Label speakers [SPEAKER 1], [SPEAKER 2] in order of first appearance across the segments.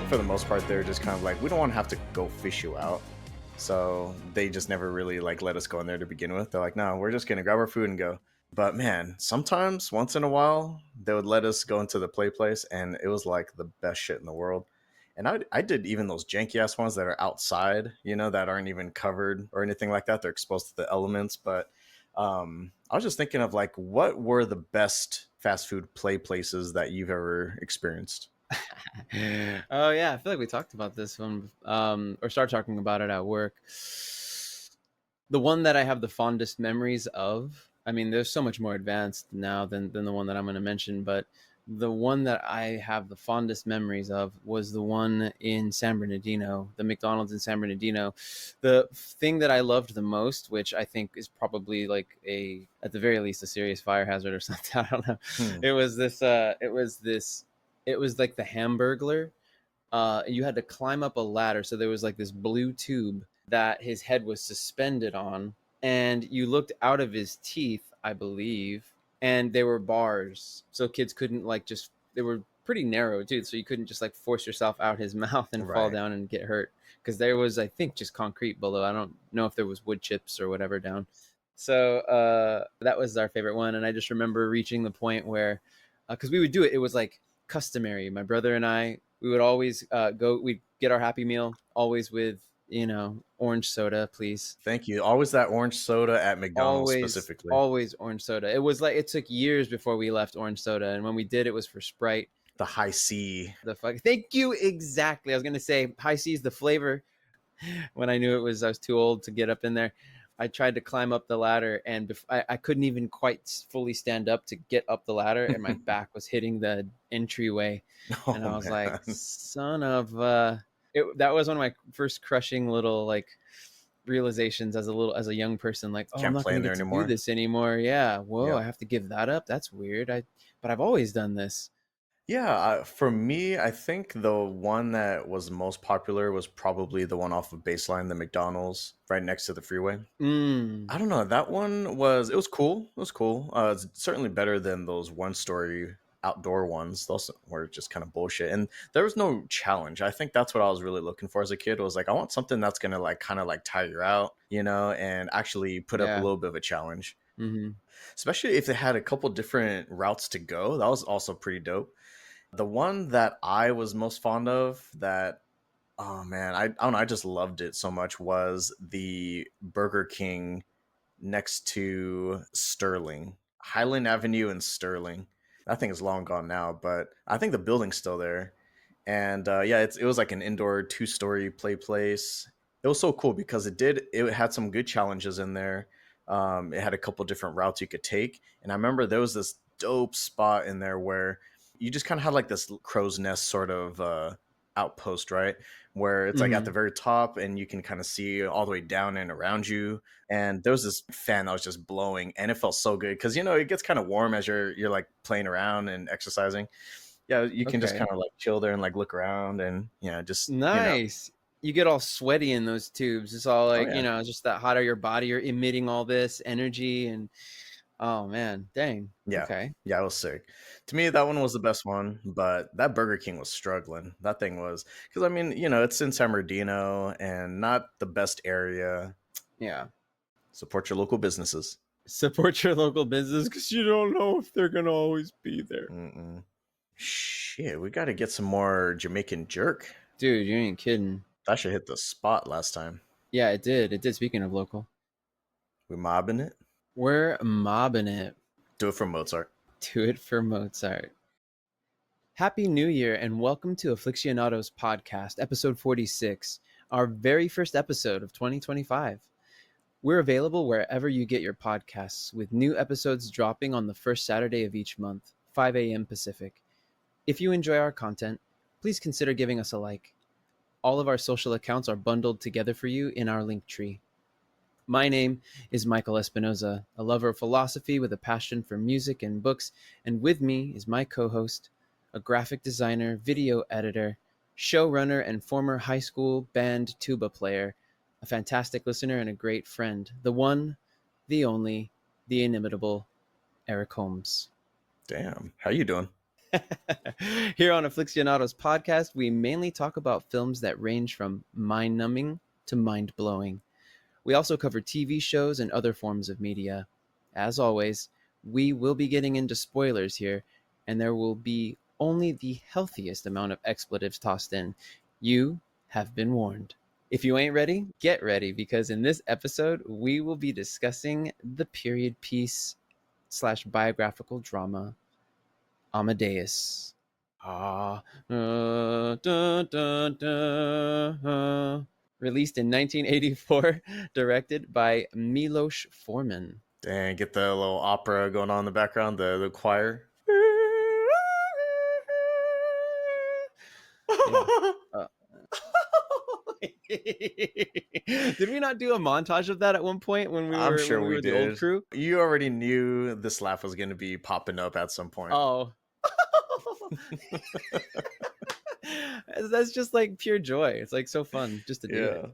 [SPEAKER 1] for the most part, they're just kind of like, we don't want to have to go fish you out. So they just never really like let us go in there to begin with. They're like, no, we're just gonna grab our food and go. But man, sometimes once in a while they would let us go into the play place, and it was like the best shit in the world. And I did even those janky ass ones that are outside, that aren't even covered or anything like that. They're exposed to the elements. But I was just thinking of like, what were the best fast food play places that you've ever experienced?
[SPEAKER 2] Oh yeah, I feel like we talked about this one, or started talking about it at work. The one that I have the fondest memories of, I mean, there's so much more advanced now than the one that I'm going to mention, but the one that I have the fondest memories of was the one in San Bernardino, the McDonald's in San Bernardino. The thing that I loved the most, which I think is probably like at the very least, a serious fire hazard or something. I don't know.
[SPEAKER 1] Hmm.
[SPEAKER 2] It was like the Hamburglar. You had to climb up a ladder. So there was like this blue tube that his head was suspended on, and you looked out of his teeth, I believe, and there were bars. So kids couldn't they were pretty narrow too. So you couldn't just like force yourself out his mouth and fall
[SPEAKER 1] Right.
[SPEAKER 2] down and get hurt. Because there was, I think, just concrete below. I don't know if there was wood chips or whatever down. So that was our favorite one. And I just remember reaching the point where, because we would do it, it was like customary. My brother and I, we would always we'd get our Happy Meal, always with, orange soda, please.
[SPEAKER 1] Thank you. Always that orange soda at McDonald's
[SPEAKER 2] Always,
[SPEAKER 1] specifically.
[SPEAKER 2] always orange soda. It was like, it took years before we left orange soda. And when we did, it was for Sprite.
[SPEAKER 1] The high C.
[SPEAKER 2] The fuck. Thank you. Exactly. I was going to say high C is the flavor. When I knew I was too old to get up in there, I tried to climb up the ladder, and I couldn't even quite fully stand up to get up the ladder, and my back was hitting the entryway.
[SPEAKER 1] Oh
[SPEAKER 2] And I was like,
[SPEAKER 1] man.
[SPEAKER 2] son of that was one of my first crushing little like realizations as a young person, like, oh, I'm
[SPEAKER 1] Can't
[SPEAKER 2] not
[SPEAKER 1] play
[SPEAKER 2] going
[SPEAKER 1] in
[SPEAKER 2] to
[SPEAKER 1] there
[SPEAKER 2] get to do
[SPEAKER 1] anymore.
[SPEAKER 2] this anymore. Yeah. Whoa,
[SPEAKER 1] Yep.
[SPEAKER 2] I have to give that up. That's weird. But I've always done this.
[SPEAKER 1] Yeah, for me, I think the one that was most popular was probably the one off of Baseline, the McDonald's right next to the freeway.
[SPEAKER 2] Mm.
[SPEAKER 1] I don't know. That one was, it was cool. It was cool. It's certainly better than those one-story outdoor ones. Those were just kind of bullshit. And there was no challenge. I think that's what I was really looking for as a kid. Was like, I want something that's gonna like kind of like tire you out, and actually put up a
[SPEAKER 2] Yeah.
[SPEAKER 1] little bit of a challenge.
[SPEAKER 2] Mm-hmm.
[SPEAKER 1] Especially if they had a couple different routes to go. That was also pretty dope. The one that I was most fond of that, oh man, I don't know, I just loved it so much, was the Burger King next to Sterling, Highland Avenue in Sterling. That thing is long gone now, but I think the building's still there. And yeah, it was like an indoor 2-story play place. It was so cool because it had some good challenges in there. It had a couple different routes you could take, and I remember there was this dope spot in there where you just kind of had like this crow's nest sort of outpost, right? Where it's like at
[SPEAKER 2] Mm-hmm.
[SPEAKER 1] the very top, and you can kind of see all the way down and around you. And there was this fan that was just blowing, and it felt so good because it gets kind of warm as you're like playing around and exercising. Yeah, you can just
[SPEAKER 2] Okay.
[SPEAKER 1] kind of like chill there and like look around and just
[SPEAKER 2] Nice. You get all sweaty in those tubes. It's all
[SPEAKER 1] oh
[SPEAKER 2] like,
[SPEAKER 1] yeah,
[SPEAKER 2] it's just that hot of your body. You're emitting all this energy, and oh man, dang.
[SPEAKER 1] yeah,
[SPEAKER 2] Okay.
[SPEAKER 1] yeah. It was sick. To me, that one was the best one, but that Burger King was struggling. That thing was, because I mean, it's in San Bernardino and not the best area.
[SPEAKER 2] Yeah.
[SPEAKER 1] Support your local businesses.
[SPEAKER 2] Support your local business because you don't know if they're going to always be there.
[SPEAKER 1] Mm-mm. Shit, we got to get some more Jamaican jerk.
[SPEAKER 2] Dude, you ain't kidding.
[SPEAKER 1] That should hit the spot last time.
[SPEAKER 2] Yeah, it did. It did. Speaking of local,
[SPEAKER 1] We mobbing it.
[SPEAKER 2] we're mobbing it.
[SPEAKER 1] Do it from Mozart.
[SPEAKER 2] Do it for Mozart. Happy New Year and welcome to Aflixionados podcast, episode 46, our very first episode of 2025. We're available wherever you get your podcasts, with new episodes dropping on the first Saturday of each month, 5 a.m. Pacific. If you enjoy our content, please consider giving us a like. All of our social accounts are bundled together for you in our link tree. My name is Michael Espinoza, a lover of philosophy with a passion for music and books, and with me is my co-host, a graphic designer, video editor, showrunner, and former high school band tuba player, a fantastic listener and a great friend, the one, the only, the inimitable Eric Holmes.
[SPEAKER 1] Damn. How you doing?
[SPEAKER 2] Here on Aflixionados podcast, we mainly talk about films that range from mind-numbing to mind-blowing. We also cover TV shows and other forms of media. As always, we will be getting into spoilers here, and there will be only the healthiest amount of expletives tossed in. You have been warned. If you ain't ready, get ready, because in this episode, we will be discussing the period piece slash biographical drama Amadeus. Released in 1984, directed by Milos Forman.
[SPEAKER 1] Dang, get the little opera going on in the background, the choir.
[SPEAKER 2] Yeah. Did we not do a montage of that at one point when
[SPEAKER 1] I'm sure
[SPEAKER 2] we
[SPEAKER 1] we
[SPEAKER 2] were the old
[SPEAKER 1] did.
[SPEAKER 2] crew?
[SPEAKER 1] You already knew this laugh was going to be popping up at some point.
[SPEAKER 2] Oh. That's just like pure joy. It's like so fun just to do it.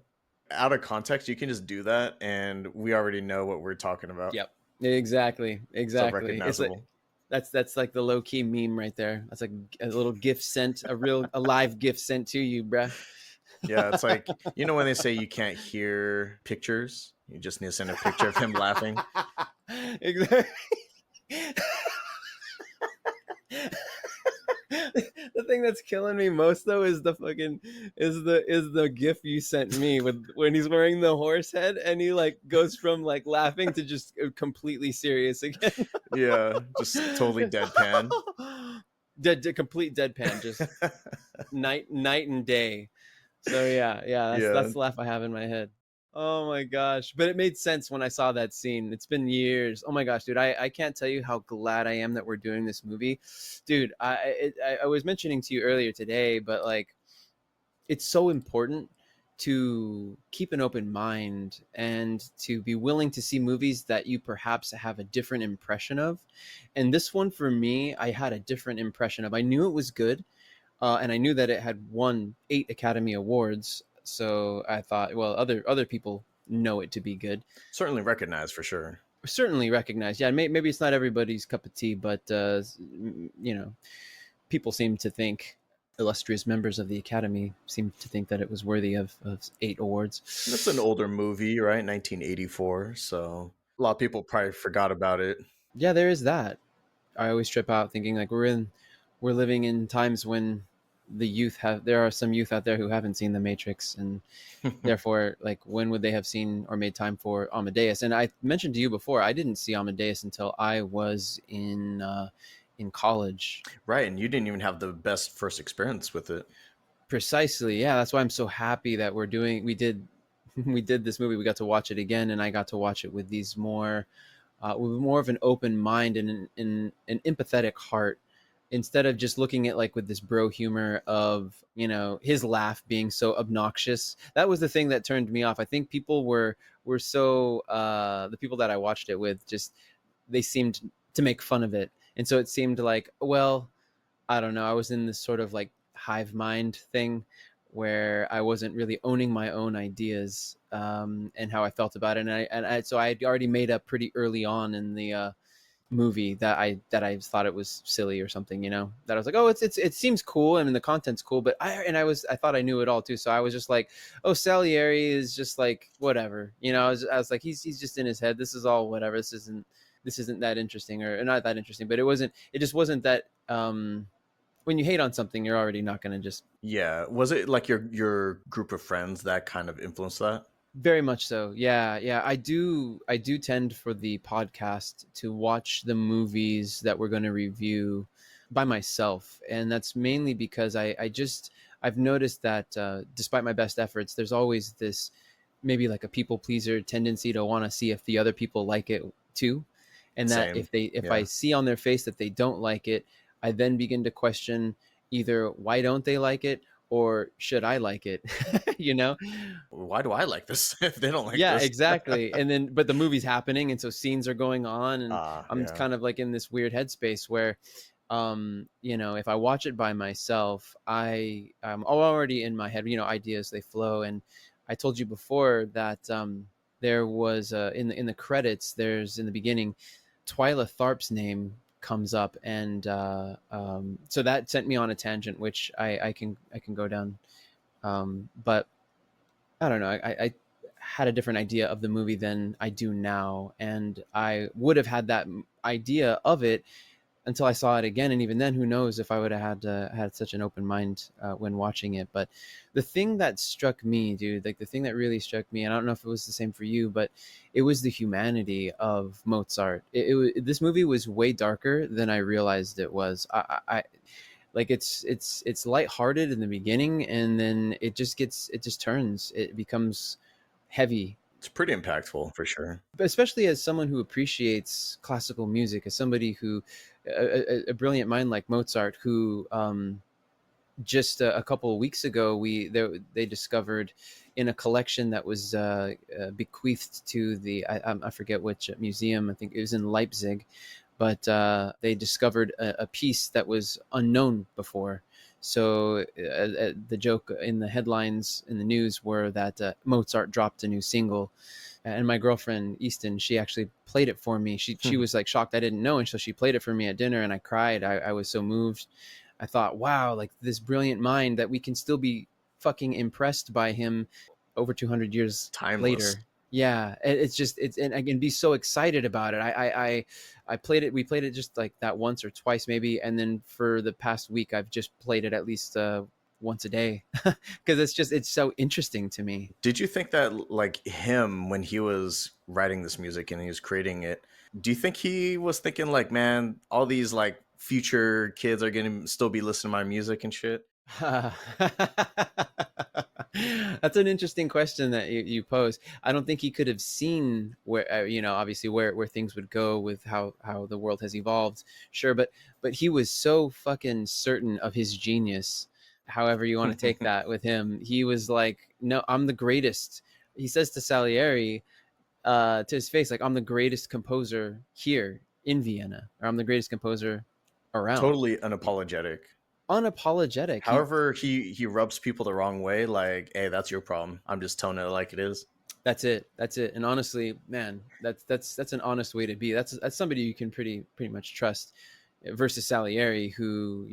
[SPEAKER 1] Out of context, you can just do that, and we already know what we're talking about.
[SPEAKER 2] Yep. Exactly.
[SPEAKER 1] So
[SPEAKER 2] It's
[SPEAKER 1] recognizable.
[SPEAKER 2] like that's like the low key meme right there. That's like a little gift sent, a live gift sent to you, bruh.
[SPEAKER 1] Yeah, it's like, you know when they say you can't hear pictures, you just need to send a picture of him laughing.
[SPEAKER 2] Exactly. The thing that's killing me most though is the gif you sent me with when he's wearing the horse head and he like goes from like laughing to just completely serious again.
[SPEAKER 1] Yeah, just totally deadpan.
[SPEAKER 2] Complete deadpan, just night and day. So yeah, that's the laugh I have in my head. Oh my gosh. But it made sense when I saw that scene. It's been years. Oh my gosh, dude. I can't tell you how glad I am that we're doing this movie. Dude, I was mentioning to you earlier today, but like it's so important to keep an open mind and to be willing to see movies that you perhaps have a different impression of. And this one for me, I had a different impression of. I knew it was good. And I knew that it had won 8 Academy Awards. So I thought, well, other people know it to be good.
[SPEAKER 1] Certainly recognized for sure.
[SPEAKER 2] Certainly recognized. Yeah, maybe it's not everybody's cup of tea, but people seem to think, illustrious members of the Academy seem to think that it was worthy of 8 awards.
[SPEAKER 1] That's an older movie, right? 1984. So a lot of people probably forgot about it.
[SPEAKER 2] Yeah, there is that. I always trip out thinking like we're living in times when there are some youth out there who haven't seen The Matrix, and therefore like when would they have seen or made time for Amadeus? And I mentioned to you before, I didn't see Amadeus until I was in college.
[SPEAKER 1] Right, and you didn't even have the best first experience with it.
[SPEAKER 2] Precisely. Yeah, that's why I'm so happy that we did this movie. We got to watch it again, and I got to watch it with these more with more of an open mind and an empathetic heart, instead of just looking at like with this bro humor of, his laugh being so obnoxious. That was the thing that turned me off. I think people were so the people that I watched it with, just they seemed to make fun of it. And so it seemed like, well, I don't know, I was in this sort of like hive mind thing where I wasn't really owning my own ideas and how I felt about it. So I had already made up pretty early on in the movie that I thought it was silly or something, that I was like, oh, it seems cool. I mean, the content's cool, but I thought I knew it all too. So I was just like, oh, Salieri is just like, whatever, I was like, he's just in his head. This is all whatever. This isn't that interesting, or not that interesting, but it just wasn't that, when you hate on something, you're already not going to just.
[SPEAKER 1] Yeah. Was it like your group of friends that kind of influenced that?
[SPEAKER 2] Very much so. Yeah. I do tend for the podcast to watch the movies that we're going to review by myself. And that's mainly because I've noticed that despite my best efforts, there's always this maybe like a people pleaser tendency to want to see if the other people like it too. And that
[SPEAKER 1] Same.
[SPEAKER 2] if I see on their face that they don't like it, I then begin to question either why don't they like it, or should I like it?
[SPEAKER 1] Why do I like this if they don't like
[SPEAKER 2] Yeah,
[SPEAKER 1] this?
[SPEAKER 2] exactly. And then, but the movie's happening, and so scenes are going on, and I'm
[SPEAKER 1] Yeah.
[SPEAKER 2] kind of like in this weird headspace where, if I watch it by myself, I'm already in my head, ideas, they flow. And I told you before that there was in the credits, there's in the beginning, Twyla Tharp's name comes up, and so that sent me on a tangent, which I can go down. But I don't know. I had a different idea of the movie than I do now, and I would have had that idea of it until I saw it again, and even then, who knows if I would have had such an open mind when watching it. But the thing that struck me, dude, like the thing that really struck me, and I don't know if it was the same for you, but it was the humanity of Mozart. This movie was way darker than I realized it was. I like it's lighthearted in the beginning, and then it just turns. It becomes heavy,
[SPEAKER 1] It's pretty impactful for sure.
[SPEAKER 2] especially as someone who appreciates classical music, as somebody who a brilliant mind like Mozart, who just a couple of weeks ago they discovered in a collection that was bequeathed to I forget which museum. I think it was in Leipzig, but they discovered a piece that was unknown before. So the joke in the headlines in the news were that Mozart dropped a new single, and my girlfriend Easton, she actually played it for me. She was like shocked I didn't know, and so she played it for me at dinner, and I cried. I was so moved. I thought, wow, like this brilliant mind, that we can still be fucking impressed by him over 200 years
[SPEAKER 1] Timeless.
[SPEAKER 2] later. Yeah, it's just and I can be so excited about it. I played it. We played it just like that once or twice maybe, and then for the past week I've just played it at least once a day because it's so interesting to me.
[SPEAKER 1] Did you think that, like, him, when he was writing this music and he was creating it, do you think he was thinking like, man, all these like future kids are gonna still be listening to my music and shit?
[SPEAKER 2] That's an interesting question that you pose. I don't think he could have seen where obviously where things would go with how the world has evolved. Sure, but he was so fucking certain of his genius. However you want to take that with him, he was like, "No, I'm the greatest." He says to Salieri, to his face, like, "I'm the greatest composer here in Vienna, or I'm the greatest composer around."
[SPEAKER 1] Totally unapologetic.
[SPEAKER 2] Unapologetic. He
[SPEAKER 1] However, he rubs people the wrong way. Like, hey, that's your problem. I'm just telling it like it is.
[SPEAKER 2] That's it. That's it. And honestly, man, that's an honest way to be. That's somebody you can pretty much trust, versus Salieri, who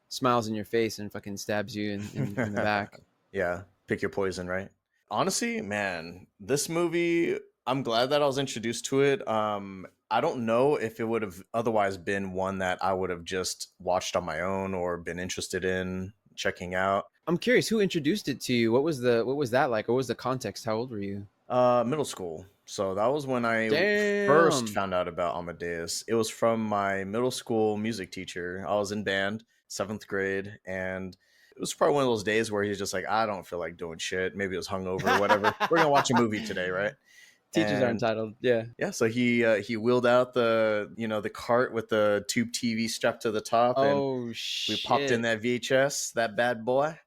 [SPEAKER 2] smiles in your face and fucking stabs you in the back.
[SPEAKER 1] Yeah, pick your poison, right? Honestly, man, this movie, I'm glad that I was introduced to it. I don't know if it would have otherwise been one that I would have just watched on my own or been interested in checking out.
[SPEAKER 2] I'm curious, who introduced it to you? What was that like? What was the context? How old were you?
[SPEAKER 1] Middle school. So that was when I first
[SPEAKER 2] Damn.
[SPEAKER 1] found out about Amadeus. It was from my middle school music teacher. I was in band, 7th grade, and it was probably one of those days where he's just like, I don't feel like doing shit. Maybe it was hungover or whatever. We're gonna watch a movie today, right?
[SPEAKER 2] Teachers are
[SPEAKER 1] And
[SPEAKER 2] entitled. Yeah.
[SPEAKER 1] yeah, so he wheeled out the cart with the tube TV strapped to the top, and
[SPEAKER 2] Oh
[SPEAKER 1] we popped in
[SPEAKER 2] shit.
[SPEAKER 1] that VHS, that bad boy.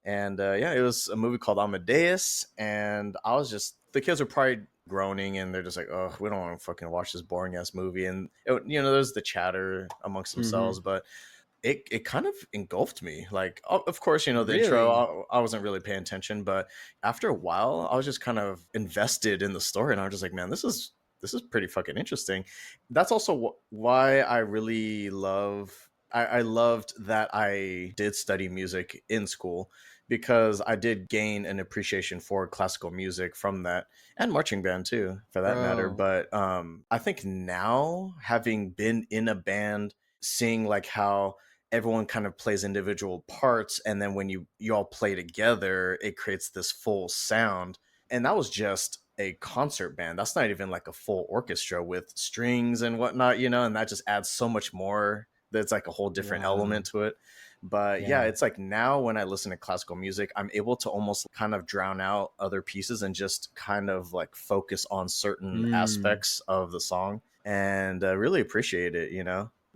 [SPEAKER 1] And yeah, it was a movie called Amadeus, and I was just, the kids were probably groaning, and they're just like, oh, we don't want to fucking watch this boring ass movie. And there's the chatter amongst
[SPEAKER 2] Mm-hmm.
[SPEAKER 1] themselves, but it kind of engulfed me. Like, of course, the
[SPEAKER 2] Really?
[SPEAKER 1] intro, I wasn't really paying attention, but after a while, I was just kind of invested in the story, and I was just like, man, this is pretty fucking interesting. That's also why I really I loved that I did study music in school, because I did gain an appreciation for classical music from that, and marching band too, for that matter.
[SPEAKER 2] Bro.
[SPEAKER 1] But I think now, having been in a band, seeing like how everyone kind of plays individual parts, and then when you all play together, it creates this full sound. And that was just a concert band. That's not even like a full orchestra with strings and whatnot, and that just adds so much more. That's like a whole different
[SPEAKER 2] Yeah.
[SPEAKER 1] element to it. But yeah,
[SPEAKER 2] Yeah.
[SPEAKER 1] it's like now when I listen to classical music, I'm able to almost kind of drown out other pieces and just kind of like focus on certain
[SPEAKER 2] Mm.
[SPEAKER 1] aspects of the song, and really appreciate it.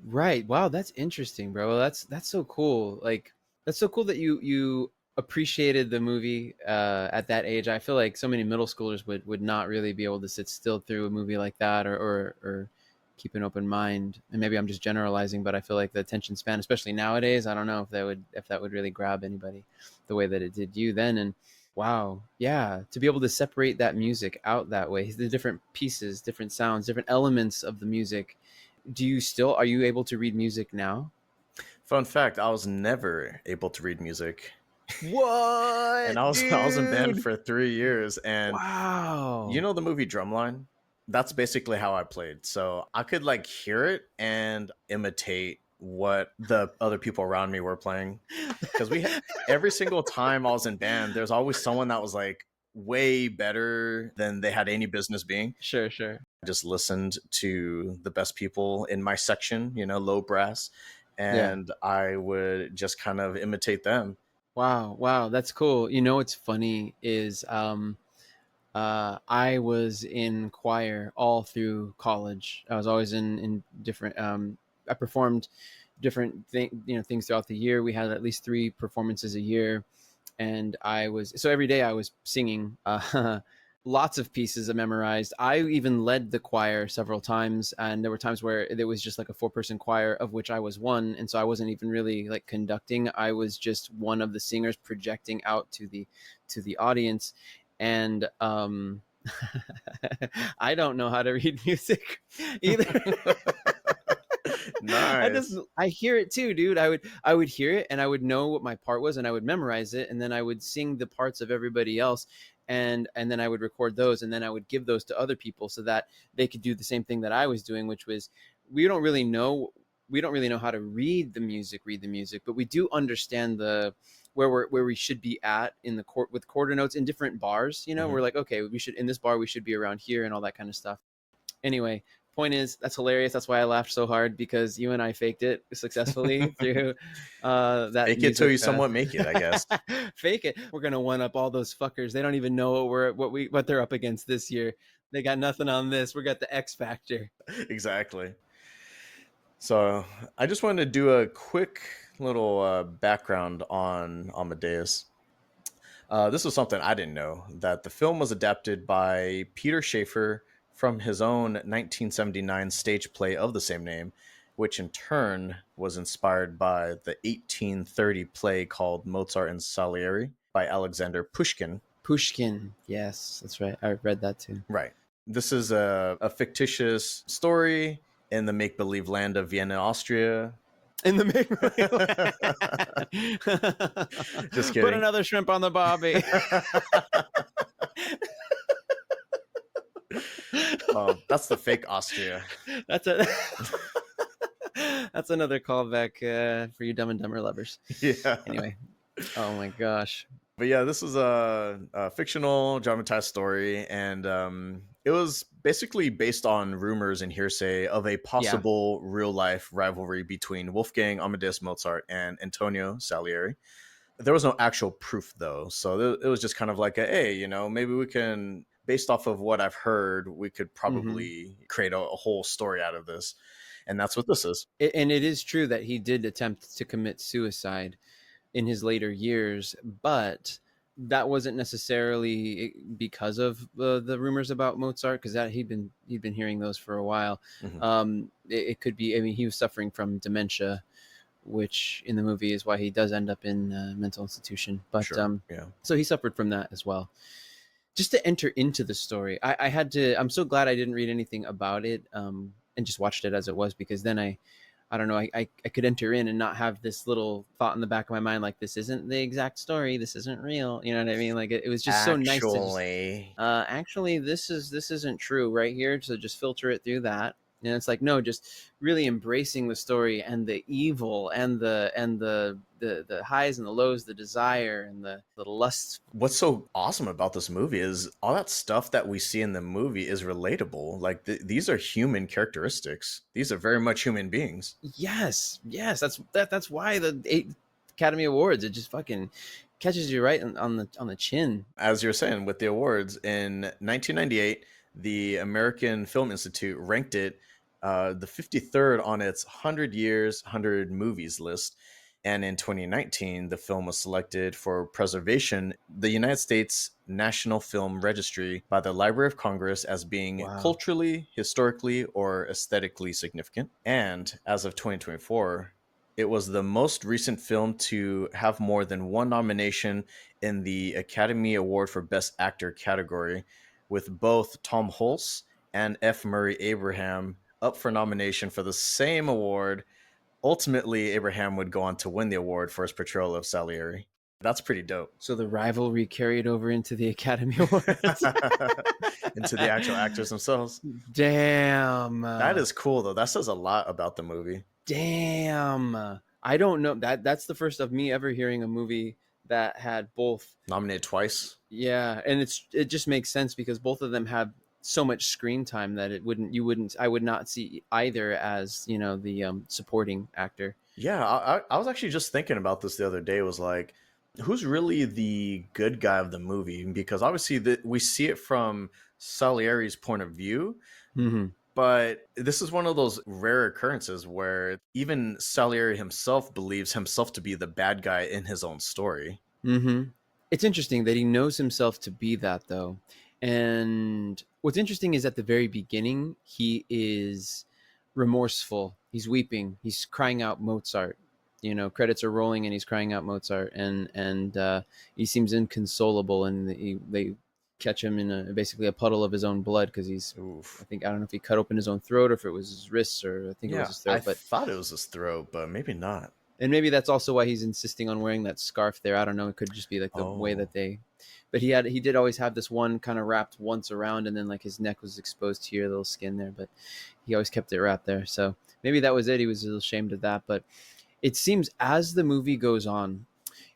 [SPEAKER 2] Right. Wow, that's interesting, bro. That's so cool. Like, that's so cool that you appreciated the movie at that age. I feel like so many middle schoolers would not really be able to sit still through a movie like that, or keep an open mind. And maybe I'm just generalizing, but I feel like the attention span, especially nowadays, I don't know if that would really grab anybody the way that it did you then. And wow, yeah, to be able to separate that music out that way, the different pieces, different sounds, different elements of the music, are you able to read music now?
[SPEAKER 1] Fun fact, I was never able to read music. And
[SPEAKER 2] What,
[SPEAKER 1] I was in band
[SPEAKER 2] dude?
[SPEAKER 1] for 3 years. And you
[SPEAKER 2] Wow.
[SPEAKER 1] know the movie Drumline? That's basically how I played. So I could like hear it and imitate what the other people around me were playing. Because every single time I was in band, there's always someone that was like way better than they had any business being.
[SPEAKER 2] Sure, sure.
[SPEAKER 1] I just listened to the best people in my section, you know, low brass,
[SPEAKER 2] Yeah.
[SPEAKER 1] and I would just kind of imitate them.
[SPEAKER 2] Wow, wow, that's cool. You know what's funny is I was in choir all through college. I was always in different. I performed different things throughout the year. We had at least 3 performances a year, and I was so every day I was singing. Lots of pieces I memorized. I even led the choir several times, and there were times where there was just like a 4-person choir, of which I was one, and so I wasn't even really like conducting. I was just one of the singers projecting out to the audience, and I don't know how to read music either.
[SPEAKER 1] Nice.
[SPEAKER 2] I hear it too, dude. I would hear it and I would know what my part was and I would memorize it and then I would sing the parts of everybody else and then I would record those and then I would give those to other people so that they could do the same thing that I was doing, which was we don't really know how to read the music, but we do understand the where we should be at in the court with quarter notes in different bars. You know,
[SPEAKER 1] Mm-hmm.
[SPEAKER 2] we're like, okay, we should in this bar we should be around here and all that kind of stuff. Anyway, point is that's hilarious. That's why I laughed so hard because you and I faked it successfully through that
[SPEAKER 1] Fake it till
[SPEAKER 2] music.
[SPEAKER 1] you somewhat make it, I guess.
[SPEAKER 2] Fake it. We're gonna one up all those fuckers. They don't even know what they're up against this year. They got nothing on this. We got the X Factor.
[SPEAKER 1] Exactly. So I just wanted to do a quick little background on Amadeus. This was something I didn't know, that the film was adapted by Peter Schaefer from his own 1979 stage play of the same name, which in turn was inspired by the 1830 play called Mozart and Salieri by Alexander Pushkin.
[SPEAKER 2] Pushkin. Yes, that's right. I read that too.
[SPEAKER 1] Right. This is a fictitious story in the make believe land of Vienna, Austria.
[SPEAKER 2] In the make
[SPEAKER 1] Just
[SPEAKER 2] Put
[SPEAKER 1] kidding.
[SPEAKER 2] another shrimp on the bobby.
[SPEAKER 1] That's the fake Austria.
[SPEAKER 2] That's a that's another callback for you Dumb and Dumber lovers.
[SPEAKER 1] Yeah.
[SPEAKER 2] Anyway, oh my gosh.
[SPEAKER 1] But yeah, this is a fictional dramatized story, and it was basically based on rumors and hearsay of a possible real life rivalry between Wolfgang Amadeus Mozart and Antonio Salieri. There was no actual proof though, so it was just kind of like hey, you know, maybe we can, based off of what I've heard, we could probably create a whole story out of this, and that's what this is.
[SPEAKER 2] And it is true that he did attempt to commit suicide in his later years, but that wasn't necessarily because of the rumors about Mozart, because that he'd been hearing those for a while.
[SPEAKER 1] Mm-hmm.
[SPEAKER 2] It could be. I mean, he was suffering from dementia, which in the movie is why he does end up in a mental institution. But
[SPEAKER 1] Sure. Yeah.
[SPEAKER 2] so he suffered from that as well. Just to enter into the story, I had to. I'm so glad I didn't read anything about it and just watched it as it was, because then I don't know, I could enter in and not have this little thought in the back of my mind like this isn't the exact story, this isn't real. You know what I mean? Like it was just so nice to just actually this isn't true right here. So just filter it through that. And it's like, no, just really embracing the story and the evil and the highs and the lows, the desire and the lust.
[SPEAKER 1] What's so awesome about this movie is all that stuff that we see in the movie is relatable. Like these are human characteristics. These are very much human beings.
[SPEAKER 2] Yes, that's why the 8 Academy Awards, it just fucking catches you right on the chin.
[SPEAKER 1] As you're saying with the awards, in 1998, the American Film Institute ranked it the 53rd on its 100 years, 100 movies list. And in 2019, the film was selected for preservation, the United States National Film Registry, by the Library of Congress as being culturally, historically, or aesthetically significant. And as of 2024, it was the most recent film to have more than one nomination in the Academy Award for Best Actor category, with both Tom Hulce and F. Murray Abraham up for nomination for the same award. Ultimately, Abraham would go on to win the award for his portrayal of Salieri. That's pretty dope.
[SPEAKER 2] So the rivalry carried over into the Academy Awards.
[SPEAKER 1] Into the actual actors themselves.
[SPEAKER 2] Damn.
[SPEAKER 1] That is cool, though. That says a lot about the movie.
[SPEAKER 2] Damn. I don't know. That's the first of me ever hearing a movie that had both
[SPEAKER 1] Nominated twice.
[SPEAKER 2] Yeah, and it just makes sense because both of them have so much screen time that I would not see either as, the supporting actor.
[SPEAKER 1] Yeah, I was actually just thinking about this the other day. It was like, who's really the good guy of the movie? Because obviously we see it from Salieri's point of view,
[SPEAKER 2] Mm-hmm.
[SPEAKER 1] but this is one of those rare occurrences where even Salieri himself believes himself to be the bad guy in his own story.
[SPEAKER 2] Mm-hmm. It's interesting that he knows himself to be that, though. And what's interesting is at the very beginning, he is remorseful. He's weeping. He's crying out Mozart. Credits are rolling and he's crying out Mozart. And he seems inconsolable. And they catch him in basically a puddle of his own blood because
[SPEAKER 1] Oof.
[SPEAKER 2] I don't know if he cut open his own throat or if it was his wrists or I think it was
[SPEAKER 1] Yeah,
[SPEAKER 2] his
[SPEAKER 1] I
[SPEAKER 2] throat. But
[SPEAKER 1] thought it was his throat, but maybe not.
[SPEAKER 2] and maybe that's also why he's insisting on wearing that scarf there. I don't know. It could just be like the way that but he did always have this one kind of wrapped once around and then like his neck was exposed to your little skin there, but he always kept it wrapped there. So maybe that was it. He was a little ashamed of that, but it seems as the movie goes on,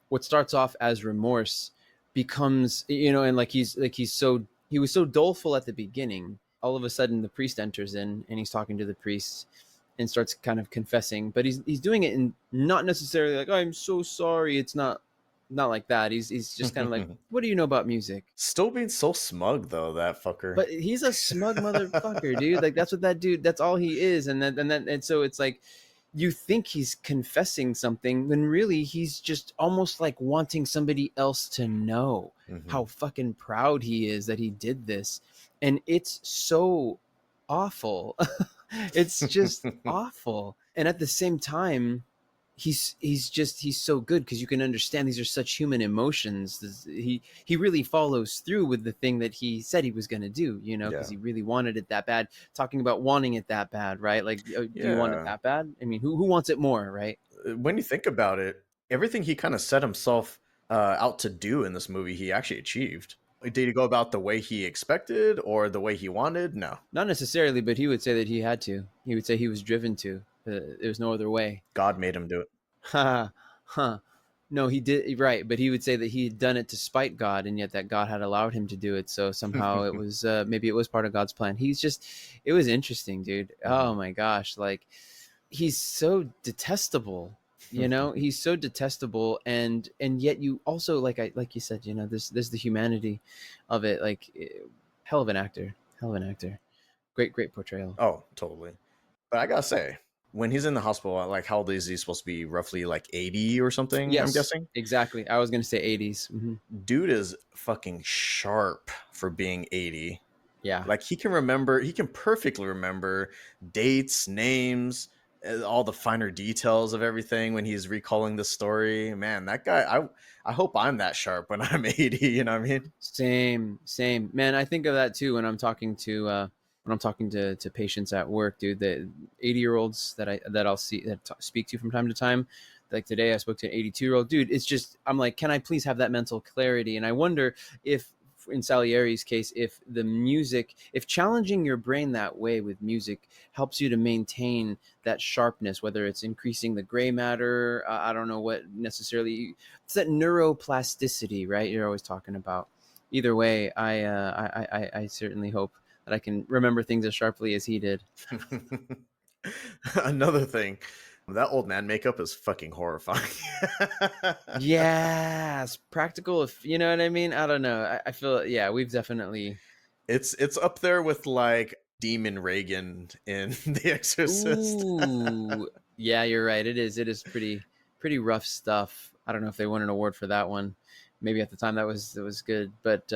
[SPEAKER 2] what starts off as remorse becomes, and he was so doleful at the beginning. All of a sudden the priest enters in and he's talking to the priest and starts kind of confessing, but he's doing it in not necessarily like, oh, I'm so sorry. It's not like that. He's just kind of like, what do you know about music?
[SPEAKER 1] Still being so smug though, that fucker.
[SPEAKER 2] But he's a smug motherfucker, dude. Like that's what that dude. That's all he is. And so it's like you think he's confessing something when really he's just almost like wanting somebody else to know how fucking proud he is that he did this, and it's so awful. It's just awful. And at the same time, he's so good because you can understand these are such human emotions. He really follows through with the thing that he said he was going to do, because he really wanted it that bad. Talking about wanting it that bad, right? Like, do you want it that bad? I mean, who wants it more, right?
[SPEAKER 1] When you think about it, everything he kind of set himself out to do in this movie, he actually achieved. Did he go about the way he expected or the way he wanted? No.
[SPEAKER 2] Not necessarily, but he would say that he had to. He would say he was driven to. There was no other way.
[SPEAKER 1] God made him do it.
[SPEAKER 2] Huh. No, he did, right, but he would say that he had done it to spite God, and yet that God had allowed him to do it. So somehow it was maybe it was part of God's plan. It was interesting, dude. Oh my gosh, like he's so detestable. He's so detestable, and yet you also like you said, there's the humanity of it. Like hell of an actor, great portrayal.
[SPEAKER 1] Oh, totally. But I gotta say, when he's in the hospital, like how old is he supposed to be? Roughly like 80 or something,
[SPEAKER 2] Yes,
[SPEAKER 1] I'm guessing.
[SPEAKER 2] exactly. I was gonna say 80s.
[SPEAKER 1] Dude is fucking sharp for being 80.
[SPEAKER 2] Yeah.
[SPEAKER 1] Like he can perfectly remember dates, names, all the finer details of everything when he's recalling the story. Man, that guy, I hope I'm that sharp when I'm 80, you know what I mean?
[SPEAKER 2] Same. Man, I think of that too when I'm talking to patients at work, dude. The 80-year-olds that I'll speak to from time to time. Like today, I spoke to an 82-year-old dude. It's just I'm like, can I please have that mental clarity? And I wonder if, in Salieri's case, if challenging your brain that way with music helps you to maintain that sharpness, whether it's increasing the gray matter, I don't know what necessarily. It's that neuroplasticity, right? You're always talking about. Either way, I certainly hope that I can remember things as sharply as he did.
[SPEAKER 1] Another thing, that old man makeup is fucking horrifying.
[SPEAKER 2] Yes, practical. If you know what I mean. I don't know. I feel we've definitely.
[SPEAKER 1] It's up there with like Demon Reagan in The Exorcist.
[SPEAKER 2] Ooh, yeah, you're right. It is pretty rough stuff. I don't know if they won an award for that one. Maybe at the time that was good, but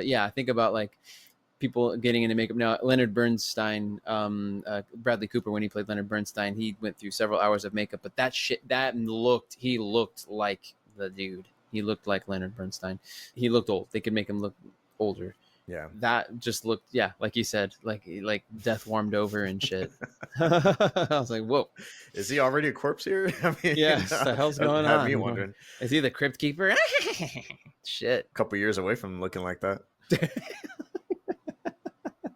[SPEAKER 2] yeah, I think about like people getting into makeup now. Leonard Bernstein, Bradley Cooper, when he played Leonard Bernstein, he went through several hours of makeup, but he looked like the dude. He looked like Leonard Bernstein. He looked old. They could make him look older.
[SPEAKER 1] Yeah.
[SPEAKER 2] that just looked, yeah, like you said, like death warmed over and shit. I was like, whoa,
[SPEAKER 1] Is he already a corpse here? I mean,
[SPEAKER 2] yes, the hell's
[SPEAKER 1] that
[SPEAKER 2] going
[SPEAKER 1] had me
[SPEAKER 2] on?
[SPEAKER 1] wondering.
[SPEAKER 2] Is he the crypt keeper? Shit.
[SPEAKER 1] A couple years away from looking like that.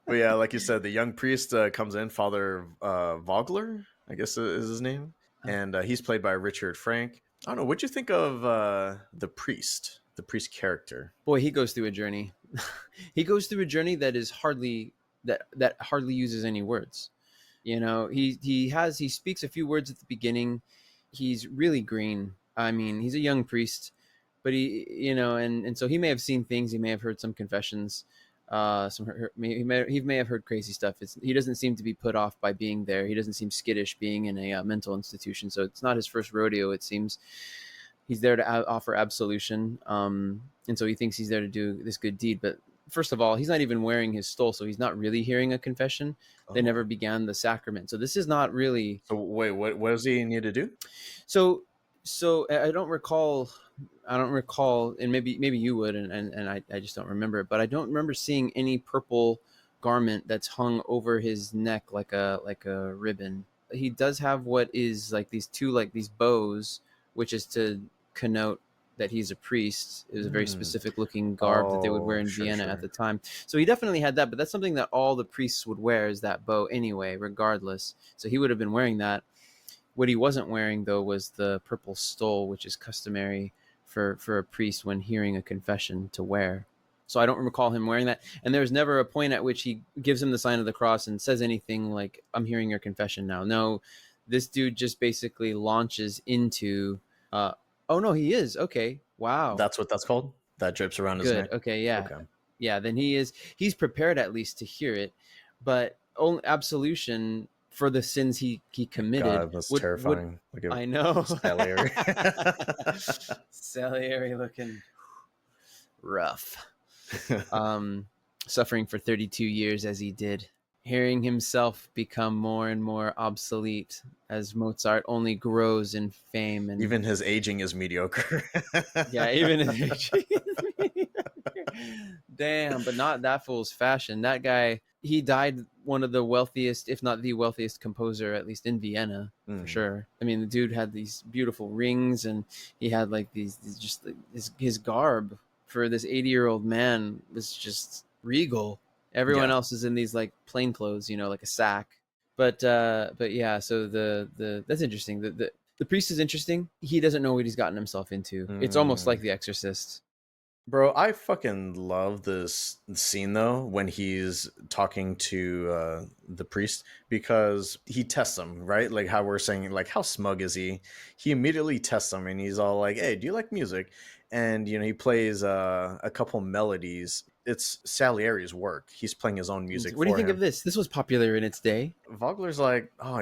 [SPEAKER 1] But yeah, like you said, the young priest comes in, Father Vogler, I guess is his name, and he's played by Richard Frank. I don't know. What'd you think of the priest character?
[SPEAKER 2] Boy, he goes through a journey. He goes through a journey that is that hardly uses any words. You know, he speaks a few words at the beginning. He's really green. I mean, he's a young priest, but and so he may have seen things. He may have heard some confessions. He may have heard crazy stuff. He doesn't seem to be put off by being there. He doesn't seem skittish being in a mental institution. So it's not his first rodeo. It seems he's there to offer absolution, and so he thinks he's there to do this good deed. But first of all, he's not even wearing his stole, so he's not really hearing a confession. They
[SPEAKER 1] Oh,
[SPEAKER 2] never began the sacrament, so this is not really.
[SPEAKER 1] so wait, what does he need to do?
[SPEAKER 2] So I don't recall. And maybe you would, and I just don't remember it. But I don't remember seeing any purple garment that's hung over his neck like a ribbon. He does have what is like these bows, which is to connote that he's a priest. It was a very
[SPEAKER 1] Hmm.
[SPEAKER 2] specific looking garb that they would wear
[SPEAKER 1] Oh,
[SPEAKER 2] in
[SPEAKER 1] sure,
[SPEAKER 2] Vienna at the
[SPEAKER 1] sure.
[SPEAKER 2] time. So he definitely had that, but that's something that all the priests would wear, is that bow anyway, regardless. So he would have been wearing that. What he wasn't wearing, though, was the purple stole, which is customary for a priest when hearing a confession to wear. So I don't recall him wearing that. And there's never a point at which he gives him the sign of the cross and says anything like, I'm hearing your confession now. No, this dude just basically launches into, oh, no, he is. Okay. Wow.
[SPEAKER 1] That's what that's called. That drips around his
[SPEAKER 2] Good.
[SPEAKER 1] neck.
[SPEAKER 2] Okay. Yeah.
[SPEAKER 1] Okay.
[SPEAKER 2] Yeah. Then he's prepared at least to hear it. But only absolution for the sins he committed
[SPEAKER 1] God, that's
[SPEAKER 2] would
[SPEAKER 1] terrifying. Look at
[SPEAKER 2] I know.
[SPEAKER 1] Salieri.
[SPEAKER 2] Salieri looking rough. Suffering for 32 years as he did, hearing himself become more and more obsolete as Mozart only grows in fame. And
[SPEAKER 1] Even his aging is mediocre.
[SPEAKER 2] yeah, even damn, but not that fool's fashion. That guy, he died one of the wealthiest, if not the wealthiest composer, at least in Vienna, for
[SPEAKER 1] Mm.
[SPEAKER 2] sure. I mean, the dude had these beautiful rings, and he had like these just his garb for this 80-year-old man was just regal. Everyone
[SPEAKER 1] Yeah.
[SPEAKER 2] else is in these like plain clothes, like a sack. But yeah, so the that's interesting. The priest is interesting. He doesn't know what he's gotten himself into. It's almost like
[SPEAKER 1] Mm.
[SPEAKER 2] The Exorcist.
[SPEAKER 1] Bro, I fucking love this scene though when he's talking to the priest because he tests him, right? Like how we're saying, like how smug is he? He immediately tests him and he's all like, "Hey, do you like music?" And he plays a couple melodies. It's Salieri's work. He's playing his own music
[SPEAKER 2] What do you
[SPEAKER 1] for
[SPEAKER 2] think of
[SPEAKER 1] him.
[SPEAKER 2] this? This was popular in its day.
[SPEAKER 1] Vogler's like, "Oh,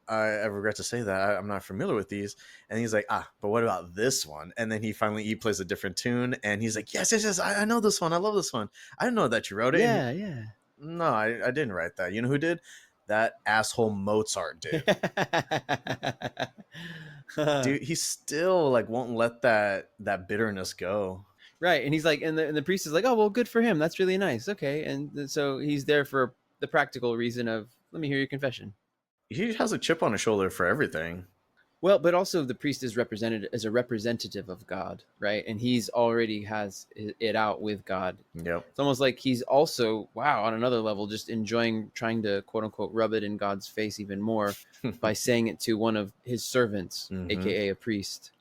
[SPEAKER 1] I regret to say that I'm not familiar with these." And he's like, but what about this one? And then he plays a different tune, and he's like, yes, yes, yes, I know this one. I love this one. I didn't know that you wrote it. And
[SPEAKER 2] Yeah, yeah.
[SPEAKER 1] no, I didn't write that. You know who did? That asshole Mozart did. Dude, he still like won't let that bitterness go.
[SPEAKER 2] Right, and he's like, and the priest is like, oh well, good for him. That's really nice. Okay, and so he's there for the practical reason of let me hear your confession.
[SPEAKER 1] He has a chip on his shoulder for everything.
[SPEAKER 2] Well, but also the priest is represented as a representative of God, right? And he's already has it out with God.
[SPEAKER 1] Yep.
[SPEAKER 2] It's almost like he's also, wow, on another level, just enjoying trying to quote unquote rub it in God's face even more by saying it to one of his servants,
[SPEAKER 1] Mm-hmm.
[SPEAKER 2] aka a priest.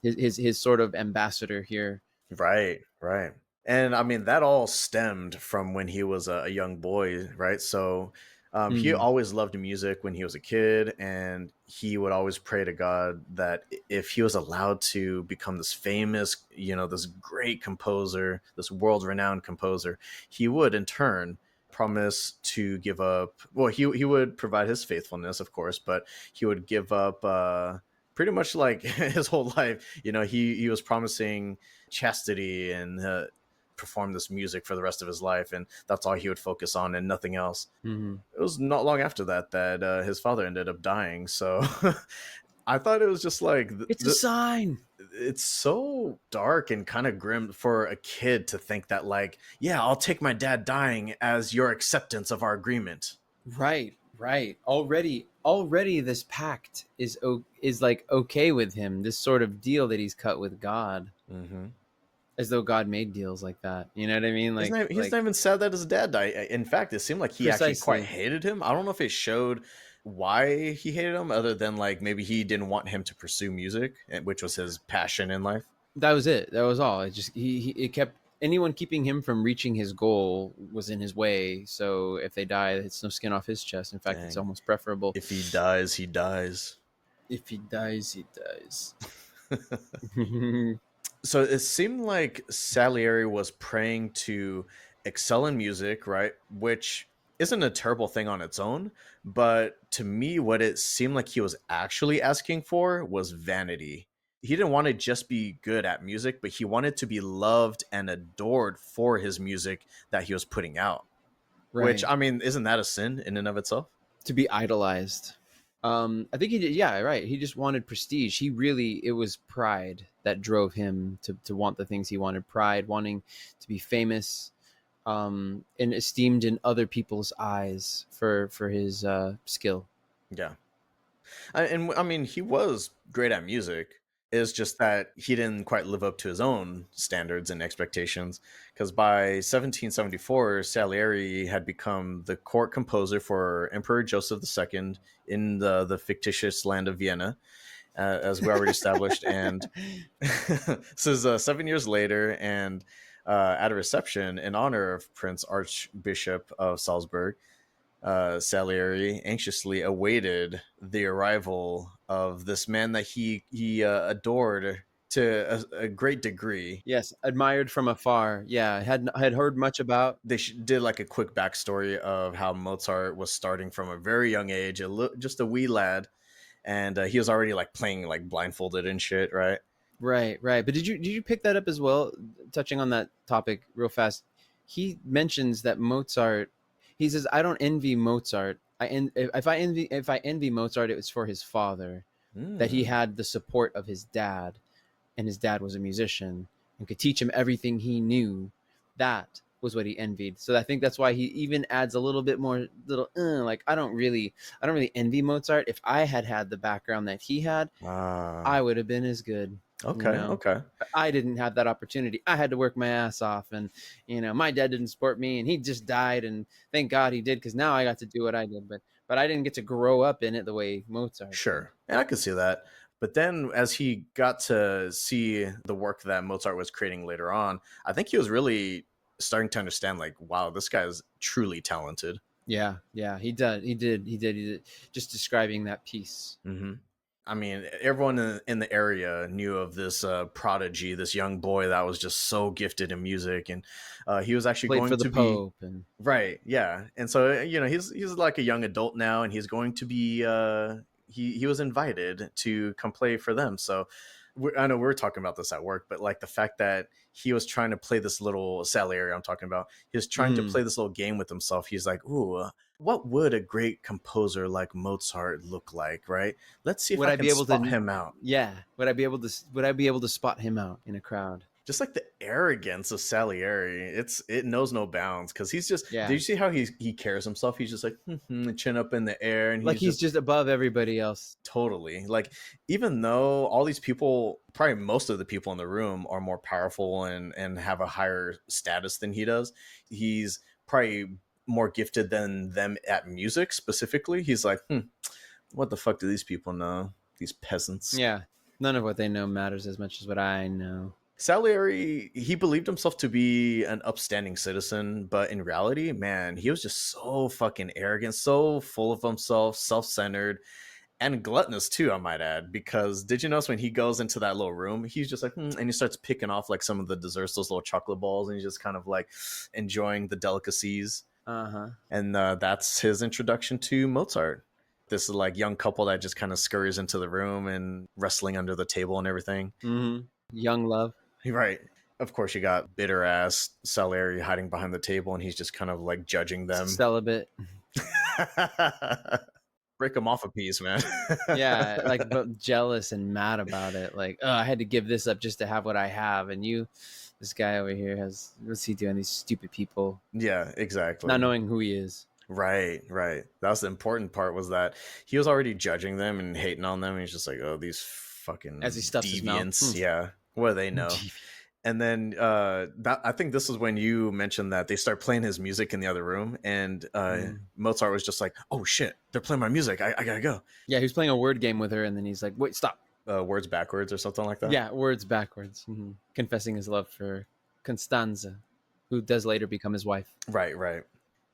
[SPEAKER 2] His sort of ambassador here.
[SPEAKER 1] Right, right. And I mean, that all stemmed from when he was a young boy, right? So he
[SPEAKER 2] Mm.
[SPEAKER 1] always loved music when he was a kid, and he would always pray to God that if he was allowed to become this famous, this great composer, this world renowned composer, he would in turn promise to give up. Well, he would provide his faithfulness, of course, but he would give up pretty much like his whole life. He was promising chastity and perform this music for the rest of his life, and that's all he would focus on and nothing else.
[SPEAKER 2] Mm-hmm.
[SPEAKER 1] It was not long after that his father ended up dying, so I thought it was just like
[SPEAKER 2] It's a sign.
[SPEAKER 1] it's so dark and kind of grim for a kid to think that, like, yeah, I'll take my dad dying as your acceptance of our agreement.
[SPEAKER 2] Right, right. Already this pact is like okay with him. This sort of deal that he's cut with God,
[SPEAKER 1] Mm-hmm.
[SPEAKER 2] as though God made deals like that. You know what I mean?
[SPEAKER 1] He's not even sad that his dad died. In fact, it seemed like he actually quite
[SPEAKER 2] Precisely.
[SPEAKER 1] hated him. I don't know if it showed why he hated him, other than like maybe he didn't want him to pursue music, which was his passion in life.
[SPEAKER 2] That was it. That was all. It just he it kept anyone keeping him from reaching his goal was in his way. So if they die, it's no skin off his chest. In fact, it's
[SPEAKER 1] Dang.
[SPEAKER 2] almost preferable.
[SPEAKER 1] If he dies, he dies.
[SPEAKER 2] If he dies, he dies.
[SPEAKER 1] So it seemed like Salieri was praying to excel in music, right? Which isn't a terrible thing on its own, but to me, what it seemed like he was actually asking for was vanity. He didn't want to just be good at music, but he wanted to be loved and adored for his music that he was putting out. Which,
[SPEAKER 2] Right.
[SPEAKER 1] I mean, isn't that a sin in and of itself?
[SPEAKER 2] To be idolized. I think he did. Yeah, right. He just wanted prestige. It was pride that drove him to want the things he wanted. Pride, wanting to be famous, and esteemed in other people's eyes for his skill.
[SPEAKER 1] Yeah. And I mean, he was great at music. It's just that he didn't quite live up to his own standards and expectations. Because by 1774, Salieri had become the court composer for Emperor Joseph II in the fictitious land of Vienna, as we already established. And this is 7 years later, and at a reception in honor of Prince Archbishop of Salzburg, Salieri anxiously awaited the arrival of this man that he adored to a great degree.
[SPEAKER 2] Yes, admired from afar. Yeah, had heard much about.
[SPEAKER 1] They did like a quick backstory of how Mozart was starting from a very young age, just a wee lad, and he was already like playing like blindfolded and shit, right?
[SPEAKER 2] Right, right. But did you pick that up as well? Touching on that topic real fast, he mentions that Mozart. He says, "I don't envy Mozart. If I envy Mozart, it was for his father, that he
[SPEAKER 1] Mm,
[SPEAKER 2] had the support of his dad, and his dad was a musician and could teach him everything he knew. That was what he envied. So I think that's why he even adds a little bit more little like I don't really envy Mozart. If I had had the background that he had,
[SPEAKER 1] ah,
[SPEAKER 2] I would have been as good. You
[SPEAKER 1] okay,
[SPEAKER 2] know,
[SPEAKER 1] okay,
[SPEAKER 2] I didn't have that opportunity. I had to work my ass off, and my dad didn't support me, and he just died, and thank God he did, because now I got to do what I did. But I didn't get to grow up in it the way Mozart did.
[SPEAKER 1] sure, and I could see that. But then, as he got to see the work that Mozart was creating later on, I think he was really starting to understand, like, wow, this guy is truly talented.
[SPEAKER 2] Yeah, yeah, he did. Just describing that piece.
[SPEAKER 1] Hmm. I mean, everyone in the area knew of this Prodigy, this young boy that was just so gifted in music, and he was actually
[SPEAKER 2] Played
[SPEAKER 1] going
[SPEAKER 2] for the
[SPEAKER 1] to be
[SPEAKER 2] Pope, and
[SPEAKER 1] right, yeah. And so he's like a young adult now, and he's going to be he was invited to come play for them. So I know we were talking about this at work, but like the fact that he was trying to play this little Salieri I'm talking about, he was trying to
[SPEAKER 2] mm,
[SPEAKER 1] play this little game with himself. He's like, ooh, what would a great composer like Mozart look like, right? Let's see if
[SPEAKER 2] would
[SPEAKER 1] I
[SPEAKER 2] I
[SPEAKER 1] can
[SPEAKER 2] be able
[SPEAKER 1] spot
[SPEAKER 2] to?
[SPEAKER 1] him out.
[SPEAKER 2] Yeah, would I be able to spot him out in a crowd?
[SPEAKER 1] Just like the arrogance of Salieri, it knows no bounds, because he's just. Did
[SPEAKER 2] Yeah,
[SPEAKER 1] you see how he carries himself? He's just like chin up in the air, and
[SPEAKER 2] like
[SPEAKER 1] he's
[SPEAKER 2] he's
[SPEAKER 1] just
[SPEAKER 2] just above everybody else.
[SPEAKER 1] totally like, even though all these people, probably most of the people in the room, are more powerful and have a higher status than he does, he's probably more gifted than them at music specifically. He's like, what the fuck do these people know? These peasants.
[SPEAKER 2] Yeah, none of what they know matters as much as what I know.
[SPEAKER 1] Salieri, he believed himself to be an upstanding citizen, but in reality, man, he was just so fucking arrogant, so full of himself, self-centered, and gluttonous too, I might add. Because did you notice when he goes into that little room, he's just like, and he starts picking off like some of the desserts, those little chocolate balls, and he's just kind of like enjoying the delicacies.
[SPEAKER 2] Uh huh.
[SPEAKER 1] And that's his introduction to Mozart. This is like young couple that just kind of scurries into the room and wrestling under the table and everything.
[SPEAKER 2] Mm-hmm. Young love.
[SPEAKER 1] Right. Of course, you got bitter ass Salieri hiding behind the table, and he's just kind of like judging them.
[SPEAKER 2] Celibate.
[SPEAKER 1] break them off a piece, man.
[SPEAKER 2] Yeah, like, but jealous and mad about it. Like, oh, I had to give this up just to have what I have, and this guy over here has, what's he doing? These stupid people,
[SPEAKER 1] Yeah, exactly.
[SPEAKER 2] not knowing who he is.
[SPEAKER 1] Right, right. That was the important part, was that he was already judging them and hating on them. And he's just like, oh, these
[SPEAKER 2] As he
[SPEAKER 1] fucking
[SPEAKER 2] stuffs his mouth.
[SPEAKER 1] deviants. Yeah. What do they know?
[SPEAKER 2] Devious.
[SPEAKER 1] And then that, I think this is when you mentioned that they start playing his music in the other room, and Mozart was just like, "Oh shit, they're playing my music. I gotta go."
[SPEAKER 2] Yeah, he was playing a word game with her, and then he's like, "Wait, stop."
[SPEAKER 1] Words backwards or something like that.
[SPEAKER 2] Yeah, words backwards. Confessing his love for Constanza, who does later become his wife.
[SPEAKER 1] Right, right.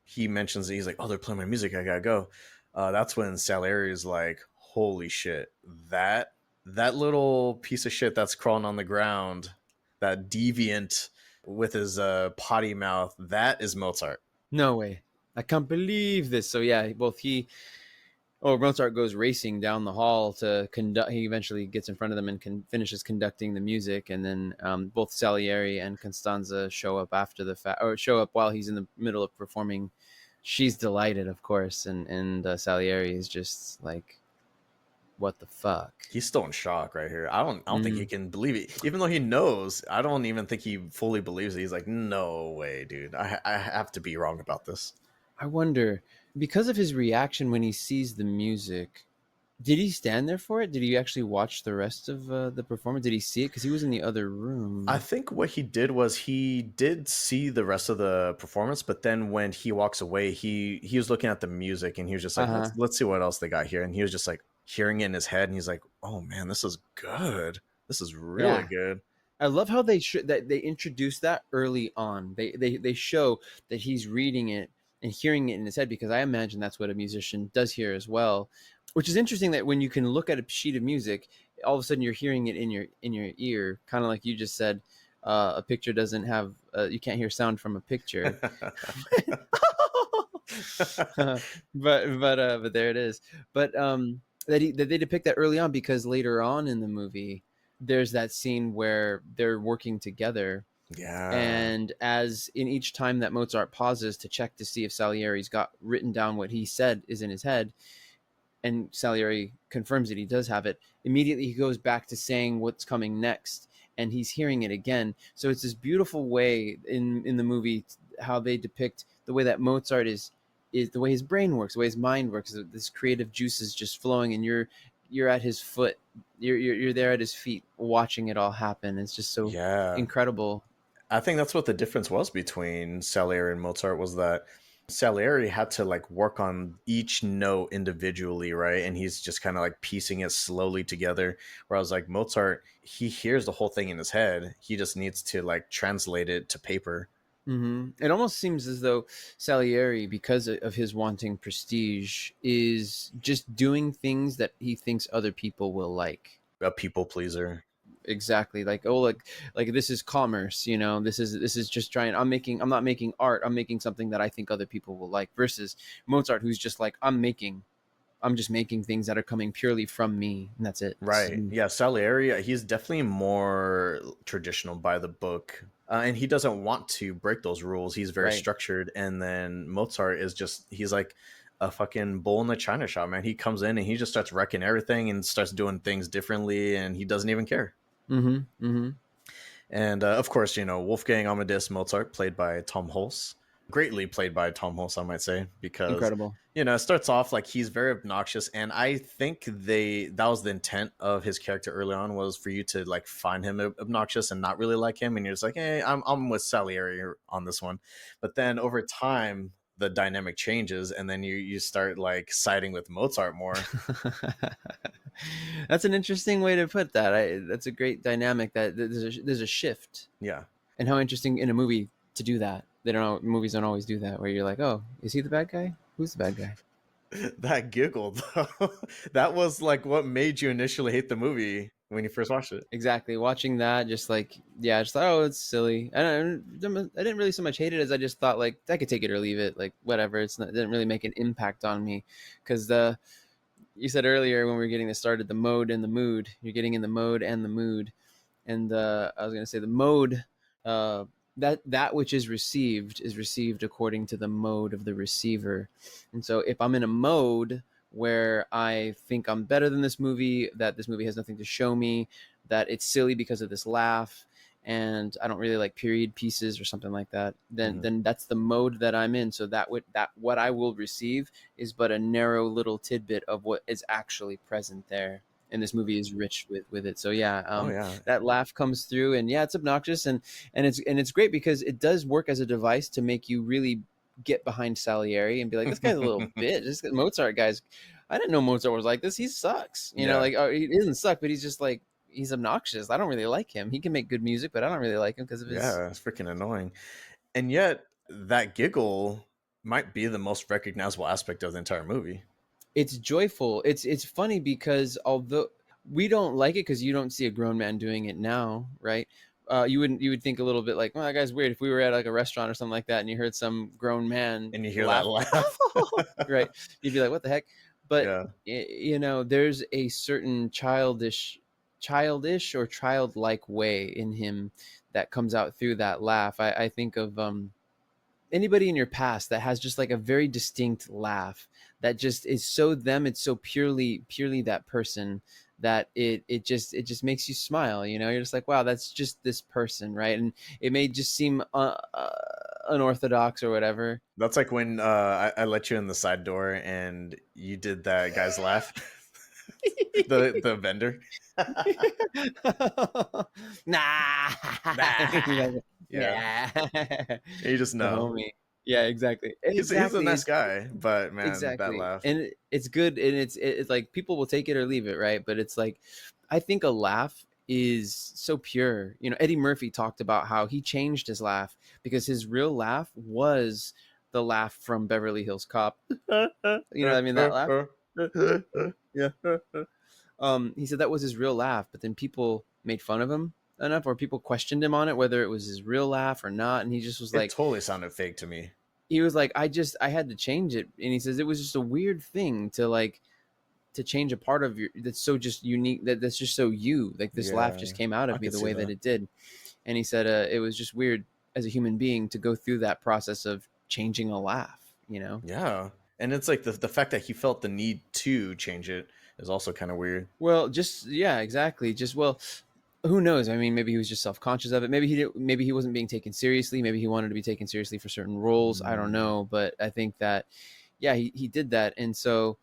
[SPEAKER 1] He mentions that he's like, "Oh, they're playing my music. I gotta go." That's when Salieri is like, "Holy shit, that little piece of shit that's crawling on the ground, that deviant with his potty mouth, that is Mozart."
[SPEAKER 2] No way. I can't believe this. So yeah, Mozart goes racing down the hall to conduct. He eventually gets in front of them and finishes conducting the music, and then both Salieri and Constanza show up after the fact, or show up while he's in the middle of performing. She's delighted, of course, and Salieri is just like, "What the fuck?"
[SPEAKER 1] He's still in shock right here. I don't think he can believe it, even though he knows. I don't even think he fully believes it. He's like, "No way, dude. I have to be wrong about this."
[SPEAKER 2] I wonder, because of his reaction when he sees the music, did he stand there for it? Did he actually watch the rest of the performance? Did he see it? Because he was in the other room.
[SPEAKER 1] I think what he did was he did see the rest of the performance, but then when he walks away, he was looking at the music, and he was just like, let's see what else they got here. And he was just like hearing it in his head, and he's like, "Oh man, this is good. This is really good."
[SPEAKER 2] I love how that they introduce that early on. They show that he's reading it and hearing it in his head, because I imagine that's what a musician does here as well. Which is interesting, that when you can look at a sheet of music, all of a sudden you're hearing it in your ear, kind of like you just said. A picture doesn't have you can't hear sound from a picture. But there it is. But that they depict that early on, because later on in the movie there's that scene where they're working together.
[SPEAKER 1] Yeah.
[SPEAKER 2] And as in each time that Mozart pauses to check to see if Salieri's got written down what he said is in his head, and Salieri confirms that he does have it, immediately he goes back to saying what's coming next, and he's hearing it again. So it's this beautiful way in the movie how they depict the way that Mozart is the way his brain works, the way his mind works. This creative juice is just flowing, and you're at his foot. You're there at his feet watching it all happen. It's just so incredible.
[SPEAKER 1] I think that's what the difference was between Salieri and Mozart, was that Salieri had to like work on each note individually, right? And he's just kind of like piecing it slowly together. Whereas like Mozart, he hears the whole thing in his head. He just needs to like translate it to paper.
[SPEAKER 2] It almost seems as though Salieri, because of his wanting prestige, is just doing things that he thinks other people will like.
[SPEAKER 1] A people pleaser.
[SPEAKER 2] Exactly. Like, oh, like this is commerce, this is just trying. I'm not making art. I'm making something that I think other people will like. Versus Mozart, who's just like, I'm just making things that are coming purely from me, and that's it.
[SPEAKER 1] Right. Yeah. Salieri, he's definitely more traditional, by the book. And he doesn't want to break those rules. He's very structured. And then Mozart is just, he's like a fucking bull in the china shop, man. He comes in and he just starts wrecking everything and starts doing things differently, and he doesn't even care. And of course, Wolfgang Amadeus Mozart, played by Tom Hulce, greatly played by Tom Hulce, I might say, because
[SPEAKER 2] incredible.
[SPEAKER 1] It starts off like he's very obnoxious, and I think that was the intent of his character early on, was for you to like find him obnoxious and not really like him, and you're just like, hey, I'm with Salieri on this one. But then over time, the dynamic changes, and then you start like siding with Mozart more.
[SPEAKER 2] That's an interesting way to put that. That's a great dynamic, that there's a shift.
[SPEAKER 1] Yeah.
[SPEAKER 2] And how interesting in a movie to do that. Movies don't always do that, where you're like, oh, is he the bad guy? Who's the bad guy?
[SPEAKER 1] That giggle, though, that was like what made you initially hate the movie when you first watched it.
[SPEAKER 2] Exactly. Watching that, just like, yeah, I just thought, oh, it's silly. I didn't really so much hate it as I just thought, like, I could take it or leave it, like, whatever. It didn't really make an impact on me, because you said earlier when we were getting this started, the mode and the mood. You're getting in the mode and the mood, and I was gonna say the mode. That which is received according to the mode of the receiver. And so if I'm in a mode where I think I'm better than this movie, that this movie has nothing to show me, that it's silly because of this laugh, and I don't really like period pieces or something like that,
[SPEAKER 1] Mhm.
[SPEAKER 2] then that's the mode that I'm in. So that what I will receive is but a narrow little tidbit of what is actually present there. And this movie is rich with it. So yeah,
[SPEAKER 1] Oh yeah.
[SPEAKER 2] that laugh comes through, and yeah, it's obnoxious, and it's great because it does work as a device to make you really get behind Salieri and be like, this guy's a little bitch. This Mozart guy's, I didn't know Mozart was like this. He sucks. You know,
[SPEAKER 1] Yeah.
[SPEAKER 2] like he doesn't suck, but he's just like, he's obnoxious. I don't really like him. He can make good music, but I don't really like him because of his.
[SPEAKER 1] Yeah, it's freaking annoying. And yet that giggle might be the most recognizable aspect of the entire movie.
[SPEAKER 2] It's joyful. It's funny because although we don't like it because you don't see a grown man doing it now, right? You would think a little bit like, well, that guy's weird. If we were at like a restaurant or something like that, and you heard some grown man
[SPEAKER 1] And you hear that
[SPEAKER 2] laugh,
[SPEAKER 1] laugh.
[SPEAKER 2] right? You'd be like, what the heck? But
[SPEAKER 1] Yeah.
[SPEAKER 2] you know, there's a certain childish or childlike way in him that comes out through that laugh. I think of anybody in your past that has just like a very distinct laugh that just is so them. It's so purely that person that it just makes you smile. You know, you're just like, wow, that's just this person, right? And it may just seem unorthodox or whatever.
[SPEAKER 1] That's like when I let you in the side door and you did that guy's laugh. The vendor.
[SPEAKER 2] Nah.
[SPEAKER 1] Nah. Yeah.
[SPEAKER 2] Yeah.
[SPEAKER 1] You just
[SPEAKER 2] The
[SPEAKER 1] know.
[SPEAKER 2] homie. Yeah, exactly.
[SPEAKER 1] He's a
[SPEAKER 2] Exactly.
[SPEAKER 1] nice guy, but man, that
[SPEAKER 2] Exactly.
[SPEAKER 1] laugh.
[SPEAKER 2] And it's good, and it's like people will take it or leave it, right? But it's like I think a laugh is so pure. You know, Eddie Murphy talked about how he changed his laugh because his real laugh was the laugh from Beverly Hills Cop. You know what I mean? That laugh. Yeah. He said that was his real laugh, but then people made fun of him enough, or people questioned him on it, whether it was his real laugh or not. And he just was
[SPEAKER 1] It
[SPEAKER 2] like,
[SPEAKER 1] totally sounded fake to me.
[SPEAKER 2] he was like, I had to change it. And he says it was just a weird thing to like, to change a part of your, that's so just unique, that's just so you, like this laugh
[SPEAKER 1] Yeah,
[SPEAKER 2] just came out
[SPEAKER 1] I
[SPEAKER 2] of me
[SPEAKER 1] could
[SPEAKER 2] the
[SPEAKER 1] see
[SPEAKER 2] way that
[SPEAKER 1] that.
[SPEAKER 2] it did. And he said, it was just weird as a human being to go through that process of changing a laugh, you know?
[SPEAKER 1] Yeah. And it's like the fact that he felt the need to change it is also kind of weird.
[SPEAKER 2] Well, just, yeah, exactly. Just, well, who knows? I mean, maybe he was just self-conscious of it. Maybe he wasn't being taken seriously. Maybe he wanted to be taken seriously for certain roles. I don't
[SPEAKER 1] Mm,
[SPEAKER 2] know, but I think that, yeah, he did that. And so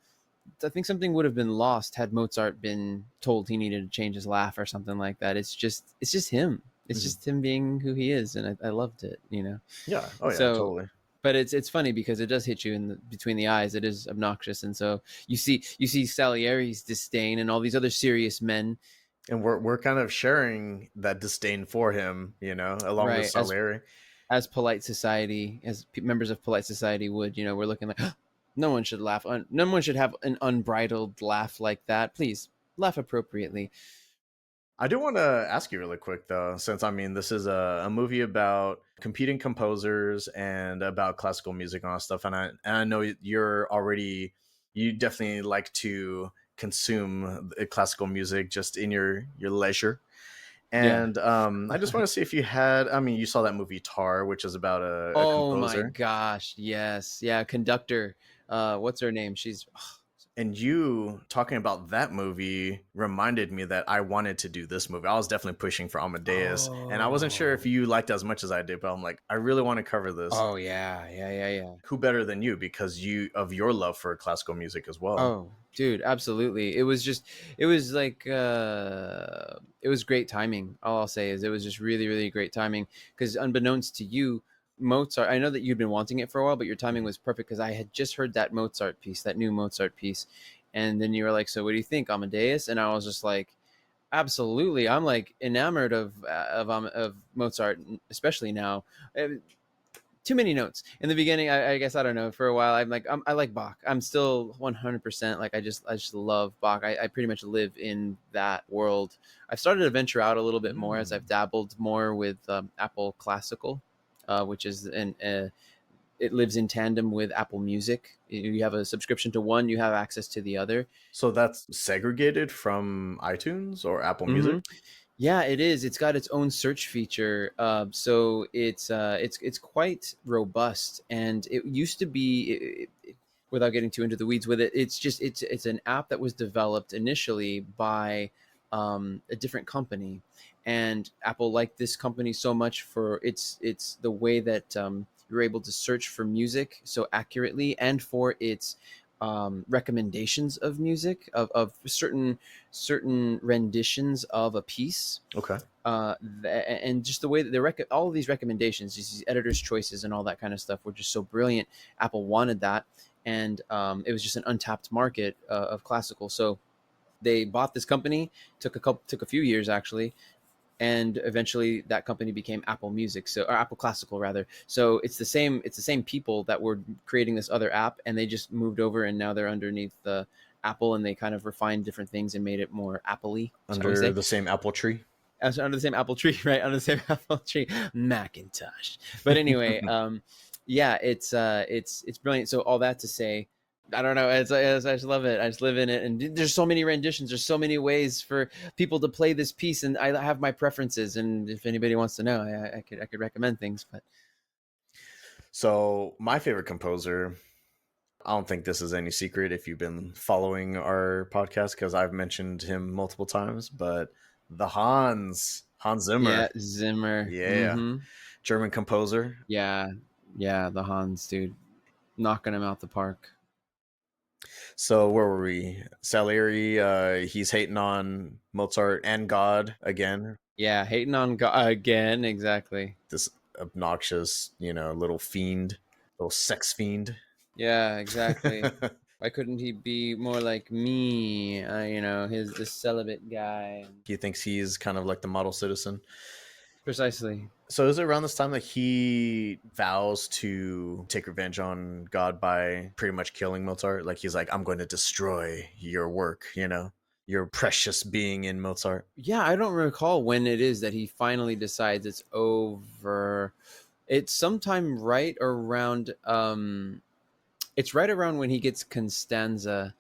[SPEAKER 2] I think something would have been lost had Mozart been told he needed to change his laugh or something like that. It's just him. It's
[SPEAKER 1] mhm.
[SPEAKER 2] just him being who he is, and I loved it, you know.
[SPEAKER 1] Yeah. Oh yeah,
[SPEAKER 2] So,
[SPEAKER 1] totally.
[SPEAKER 2] but it's funny because it does hit you in between the eyes. It is obnoxious, and so you see Salieri's disdain and all these other serious men,
[SPEAKER 1] And we're kind of sharing that disdain for him, along with
[SPEAKER 2] right?
[SPEAKER 1] Salieri.
[SPEAKER 2] As polite society, as members of polite society would, you know, we're looking like no one should laugh. No one should have an unbridled laugh like that. Please laugh appropriately.
[SPEAKER 1] I do want to ask you really quick though, since I mean this is a movie about competing composers and about classical music and all that stuff, and I know you definitely like to consume classical music just in your leisure.
[SPEAKER 2] Yeah.
[SPEAKER 1] And I just want to see if you had. I mean, you saw that movie Tar, which is about a
[SPEAKER 2] Oh my
[SPEAKER 1] composer.
[SPEAKER 2] gosh. Yes. Yeah. Conductor. What's her name? She's
[SPEAKER 1] And you talking about that movie reminded me that I wanted to do this movie. I was definitely pushing for Amadeus, and I wasn't sure if
[SPEAKER 2] oh
[SPEAKER 1] you liked it as much as I did, but I'm like, I really want to cover this.
[SPEAKER 2] oh yeah yeah.
[SPEAKER 1] Who better than you because you of your love for classical music as well.
[SPEAKER 2] Oh, dude, absolutely. It was just, it was like, it was great timing. All I'll say is it was just really great timing because unbeknownst to you, Mozart, I know that you'd been wanting it for a while, but your timing
[SPEAKER 1] Mhm.
[SPEAKER 2] was perfect because I had just heard that Mozart piece, that new Mozart piece. And then you were like, so what do you think, Amadeus? And I was just like, absolutely. I'm like enamored of Mozart, especially now. Too many notes in the beginning. I guess I don't know. For a while, I like Bach. I'm still 100% like I just love Bach. I pretty much live in that world. I've started to venture out a little bit more as I've
[SPEAKER 1] Mm.
[SPEAKER 2] dabbled more with Apple Classical, which is an it lives in tandem with Apple Music. You have a subscription to one, you have access to the other.
[SPEAKER 1] So that's segregated from iTunes or Apple
[SPEAKER 2] Mm-hmm.
[SPEAKER 1] Music.
[SPEAKER 2] Yeah, it is. It's got its own search feature, so it's quite robust. And it used to be without getting too into the weeds with it, it's an app that was developed initially by a different company, and Apple liked this company so much for it's the way that you're able to search for music so accurately, and for its recommendations of music of certain renditions of a piece.
[SPEAKER 1] Okay.
[SPEAKER 2] And just the way that all of these recommendations, these editors' choices, and all that kind of stuff were just so brilliant. Apple wanted that, and it was just an untapped market of classical. So they bought this company. Took a few years actually, and eventually that company became Apple Music, or Apple Classical rather. So it's the same people that were creating this other app, and they just moved over, and now they're underneath the Apple, and they kind of refined different things and made it more Apple-y, shall we
[SPEAKER 1] Under
[SPEAKER 2] say?
[SPEAKER 1] the same apple tree.
[SPEAKER 2] As under the same apple tree, right? Under the same apple tree, Macintosh. But anyway, yeah, it's brilliant. So all that to say, I don't know. I just love it. I just live in it, and there's so many renditions. There's so many ways for people to play this piece, and I have my preferences. And if anybody wants to know, I could recommend things. But
[SPEAKER 1] So my favorite composer, I don't think this is any secret if you've been following our podcast, because I've mentioned him multiple times, but the Hans
[SPEAKER 2] yeah,
[SPEAKER 1] Zimmer.
[SPEAKER 2] Zimmer.
[SPEAKER 1] Yeah.
[SPEAKER 2] Mm-hmm.
[SPEAKER 1] German composer.
[SPEAKER 2] Yeah, yeah, the Hans dude, knocking him out the park.
[SPEAKER 1] So where were we? Salieri, he's hating on Mozart and God again.
[SPEAKER 2] Yeah, hating on God again. Exactly.
[SPEAKER 1] This obnoxious, little fiend, little sex fiend.
[SPEAKER 2] Yeah, exactly. Why couldn't he be more like me? His this celibate guy.
[SPEAKER 1] He thinks he's kind of like the model citizen.
[SPEAKER 2] Precisely.
[SPEAKER 1] So is it around this time that he vows to take revenge on God by pretty much killing Mozart? Like he's like, I'm going to destroy your work, your precious being in Mozart.
[SPEAKER 2] Yeah, I don't recall when it is that he finally decides it's over. It's sometime right around it's right around when he gets Constanza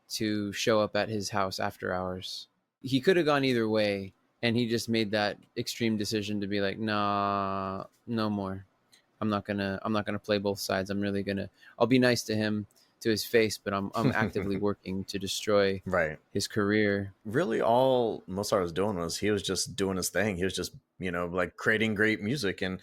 [SPEAKER 2] to show up at his house after hours. He could have gone either way, and he just made that extreme decision to be like, nah, no more. I'm not gonna play both sides. I'll be nice to him to his face, but I'm actively working to destroy
[SPEAKER 1] Right.
[SPEAKER 2] his career.
[SPEAKER 1] Really all Mozart was doing was he was just doing his thing. He was just, like creating great music, and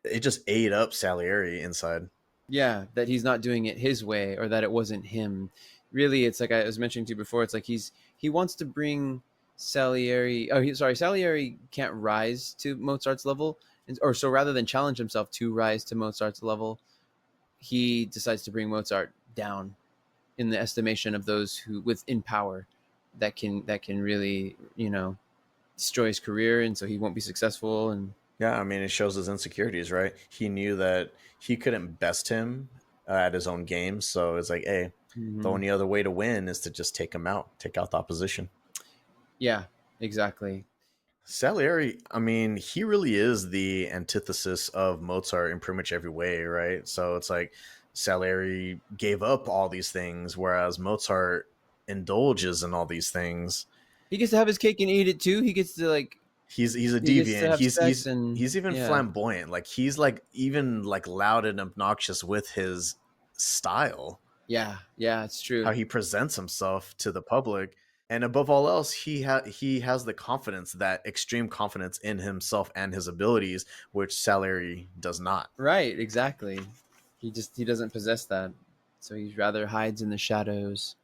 [SPEAKER 1] it just ate up Salieri inside.
[SPEAKER 2] Yeah, that he's not doing it his way, or that it wasn't him. Really, it's like I was mentioning to you before. It's like he wants to bring Salieri. Salieri can't rise to Mozart's level, or so rather than challenge himself to rise to Mozart's level, he decides to bring Mozart down in the estimation of those who within power that can really destroy his career, and so he won't be successful. And
[SPEAKER 1] Yeah, I mean, it shows his insecurities, right? He knew that he couldn't best him at his own game, so it's like, hey, the
[SPEAKER 2] Mhm.
[SPEAKER 1] only other way to win is to just take out the opposition.
[SPEAKER 2] Yeah, exactly.
[SPEAKER 1] Salieri, I mean, he really is the antithesis of Mozart in pretty much every way, right? So it's like Salieri gave up all these things, whereas Mozart indulges in all these things.
[SPEAKER 2] He gets to have his cake and eat it too.
[SPEAKER 1] He's a
[SPEAKER 2] He gets to
[SPEAKER 1] deviant.
[SPEAKER 2] have
[SPEAKER 1] He's
[SPEAKER 2] sex,
[SPEAKER 1] he's
[SPEAKER 2] and
[SPEAKER 1] he's even
[SPEAKER 2] yeah.
[SPEAKER 1] flamboyant. Like he's like even like loud and obnoxious with his style,
[SPEAKER 2] Yeah, it's
[SPEAKER 1] how
[SPEAKER 2] true.
[SPEAKER 1] he presents himself to the public, and above all else, he has the confidence, that extreme confidence in himself and his abilities, which Salieri does not.
[SPEAKER 2] Right, exactly. He doesn't possess that, so he rather hides in the shadows.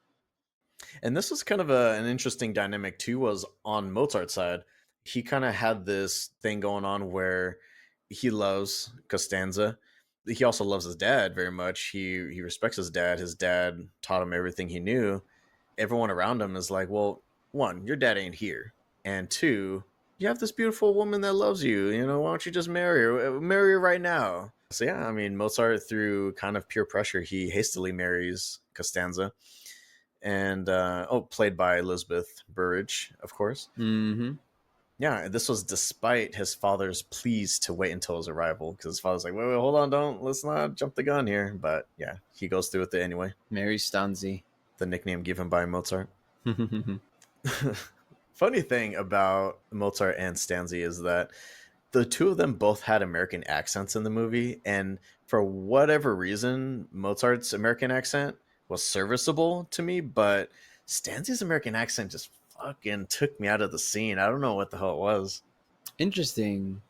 [SPEAKER 1] And this was kind of an interesting dynamic too. Was on Mozart's side, he kind of had this thing going on where he loves Costanza. He also loves his dad very much. He respects his dad. His dad taught him everything he knew. Everyone around him is like, well, one, your dad ain't here, and two, you have this beautiful woman that loves you. Why don't you just marry her? Marry her right now. So yeah, I mean, Mozart, through kind of pure pressure, he hastily marries Costanza, and played by Elizabeth Burridge, of course.
[SPEAKER 2] Mm-hmm.
[SPEAKER 1] Yeah, this was despite his father's pleas to wait until his arrival, because his father's like, wait, hold on, let's not jump the gun here. But yeah, he goes through with it anyway.
[SPEAKER 2] Mary Stanzi.
[SPEAKER 1] The nickname given by Mozart. Funny thing about Mozart and Stanzi is that the two of them both had American accents in the movie, and for whatever reason, Mozart's American accent was serviceable to me, but Stanzi's American accent just fucking took me out of the scene. I don't know what the hell it was.
[SPEAKER 2] Interesting.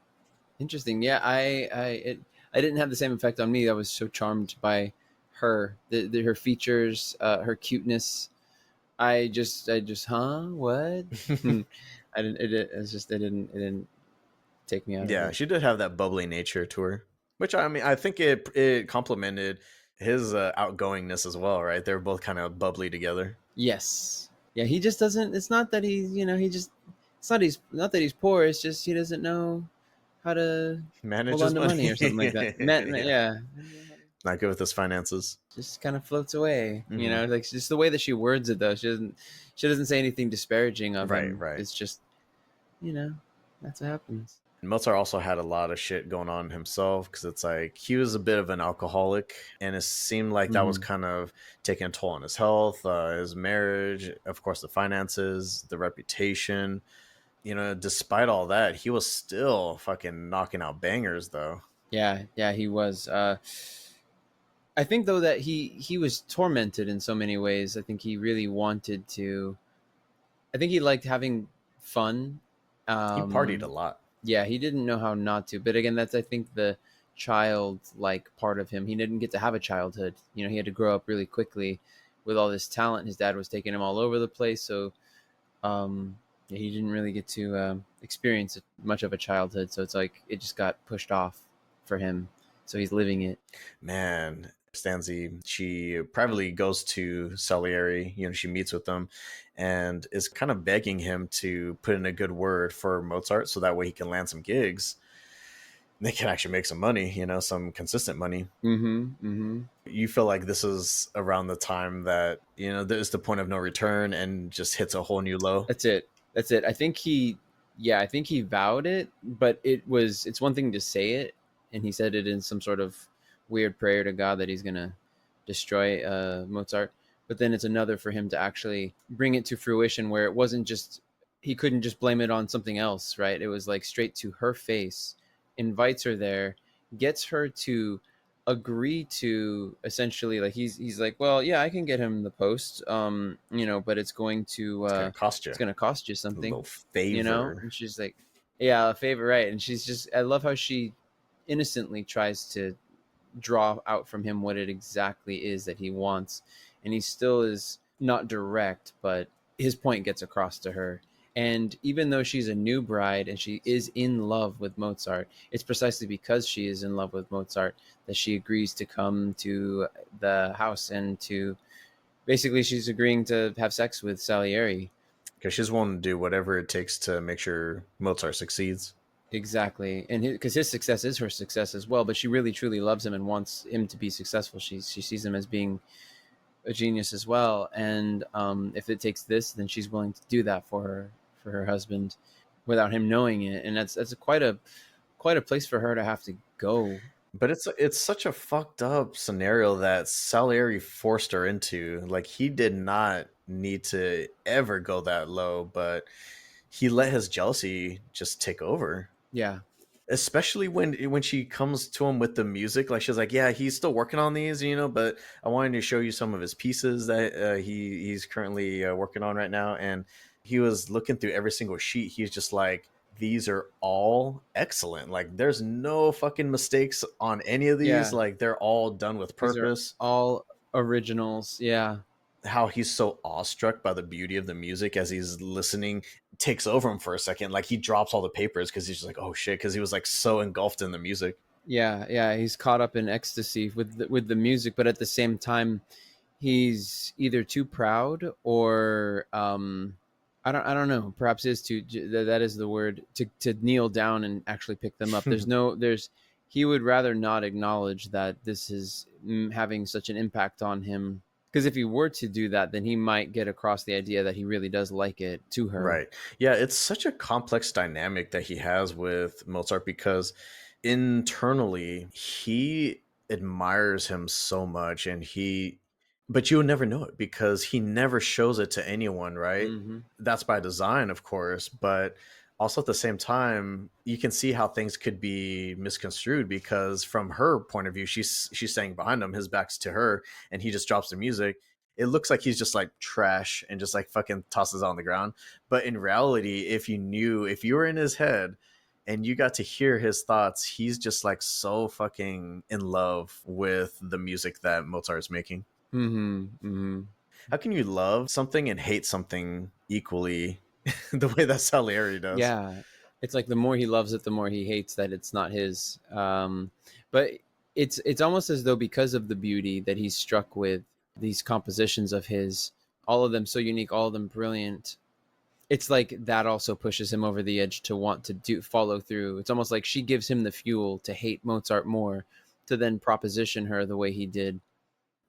[SPEAKER 2] Interesting. Yeah, I didn't have the same effect on me. I was so charmed by her, her features, her cuteness. Huh? What? I didn't. It didn't take me out of
[SPEAKER 1] Yeah,
[SPEAKER 2] it.
[SPEAKER 1] she did have that bubbly nature to her, which I mean, I think it complemented his outgoingness as well, right? They were both kind of bubbly together.
[SPEAKER 2] Yes. Yeah, he just doesn't. It's not that he's. He just. It's not that he's poor. It's just he doesn't know how to hold on
[SPEAKER 1] Manages
[SPEAKER 2] to
[SPEAKER 1] money.
[SPEAKER 2] money or something like that.
[SPEAKER 1] Yeah,
[SPEAKER 2] Yeah.
[SPEAKER 1] not good with his finances.
[SPEAKER 2] Just kind of floats away.
[SPEAKER 1] Hmm.
[SPEAKER 2] Like just the way that she words it though. She doesn't say anything disparaging of
[SPEAKER 1] Right,
[SPEAKER 2] him.
[SPEAKER 1] right.
[SPEAKER 2] It's just you know that's what happens.
[SPEAKER 1] Mozart also had a lot of shit going on himself because it's like he was a bit of an alcoholic, and it seemed like that was
[SPEAKER 2] Mm-hmm.
[SPEAKER 1] kind of taking a toll on his health, his marriage, of course, the finances, the reputation. Despite all that, he was still fucking knocking out bangers, though.
[SPEAKER 2] Yeah, he was. I think though that he was tormented in so many ways. I think he really wanted to. I think he liked having fun.
[SPEAKER 1] He partied a
[SPEAKER 2] Um,
[SPEAKER 1] lot.
[SPEAKER 2] yeah, he didn't know how not to. But again, that's I think the childlike part of him. He didn't get to have a childhood. He had to grow up really quickly with all this talent. His dad was taking him all over the place, so yeah, he didn't really get to experience much of a childhood. So it's like it just got pushed off for him. So he's living it.
[SPEAKER 1] Man, Stanzi, she privately goes to Salieri, she meets with him and is kind of begging him to put in a good word for Mozart so that way he can land some gigs. They can actually make some money, some consistent money.
[SPEAKER 2] Mm-hmm. Mm-hmm.
[SPEAKER 1] You feel like this is around the time that, there's the point of no return and just hits a whole new low.
[SPEAKER 2] That's it. That's it. I think he vowed it, but it's one thing to say it, and he said it in some sort of weird prayer to God that he's gonna destroy Mozart. But then it's another for him to actually bring it to fruition, where it wasn't just he couldn't just blame it on something else, right? It was like straight to her face, invites her there, gets her to agree to essentially like he's like, well, yeah, I can get him the post, but it's going to
[SPEAKER 1] It's going to cost you
[SPEAKER 2] it's going to cost you
[SPEAKER 1] a
[SPEAKER 2] something,
[SPEAKER 1] little favor.
[SPEAKER 2] and she's like, yeah, a favor, right? And she's just, I love how she innocently tries to draw out from him what it exactly is that he wants, and he still is not direct, but his point gets across to her. And even though she's a new bride and she is in love with Mozart, it's precisely because she is in love with Mozart that she agrees to come to the house and to basically she's agreeing to have sex with Salieri.
[SPEAKER 1] Because she's willing to do whatever it takes to make sure Mozart succeeds.
[SPEAKER 2] Exactly, and because his success is her success as well, but she really truly loves him and wants him to be successful. She sees him as being a genius as well, and if it takes this, then she's willing to do that for her husband, without him knowing it, and that's quite a place for her to have to go.
[SPEAKER 1] But it's such a fucked up scenario that Salieri forced her into. Like he did not need to ever go that low, but he let his jealousy just take over.
[SPEAKER 2] Yeah,
[SPEAKER 1] Especially when she comes to him with the music, like she's like, "Yeah, he's still working on these, but I wanted to show you some of his pieces that he's currently working on right now." And he was looking through every single sheet. He's just like, "These are all excellent. Like, there's no fucking mistakes on any of these.
[SPEAKER 2] yeah,
[SPEAKER 1] Like, they're all done with
[SPEAKER 2] these are
[SPEAKER 1] purpose."
[SPEAKER 2] all originals. Yeah,
[SPEAKER 1] How he's so awestruck by the beauty of the music as he's listening takes over him for a second. Like he drops all the papers because he's just like, oh shit, because he was like so engulfed in the music.
[SPEAKER 2] yeah. He's caught up in ecstasy with the music, but at the same time, he's either too proud or I don't know. Perhaps is to that is the word to kneel down and actually pick them up. There's he would rather not acknowledge that this is having such an impact on him, because if he were to do that, then he might get across the idea that he really does like it to her.
[SPEAKER 1] Right. Yeah, it's such a complex dynamic that he has with Mozart because internally he admires him so much but you would never know it because he never shows it to anyone, right?
[SPEAKER 2] Hmm.
[SPEAKER 1] That's by design, of course, but Also, at the same time, you can see how things could be misconstrued because from her point of view, she's standing behind him, his back's to her, and he just drops the music. It looks like he's just like trash and just like fucking tosses it on the ground. But in reality, if you were in his head and you got to hear his thoughts, he's just like so fucking in love with the music that Mozart's making.
[SPEAKER 2] Mm-hmm. Mm-hmm.
[SPEAKER 1] How can you love something and hate something equally the way that Salieri does?
[SPEAKER 2] Yeah, it's like the more he loves it, the more he hates that it's not his. But it's almost as though because of the beauty that he's struck with these compositions of his, all of them so unique, all of them brilliant. It's like that also pushes him over the edge to want to do follow through. It's almost like she gives him the fuel to hate Mozart more, to then proposition her the way he did.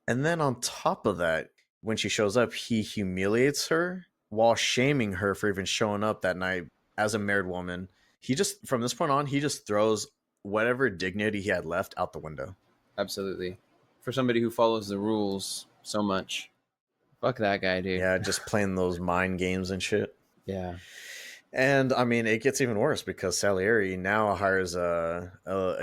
[SPEAKER 1] And then on top of that, when she shows up, he humiliates her while shaming her for even showing up that night as a married woman. He just, from this point on, he just throws whatever dignity he had left out the window.
[SPEAKER 2] Absolutely. For somebody who follows the rules so much. Fuck that guy, dude.
[SPEAKER 1] Yeah, just playing those mind games and shit.
[SPEAKER 2] Yeah.
[SPEAKER 1] And I mean, it gets even worse because Salieri now hires a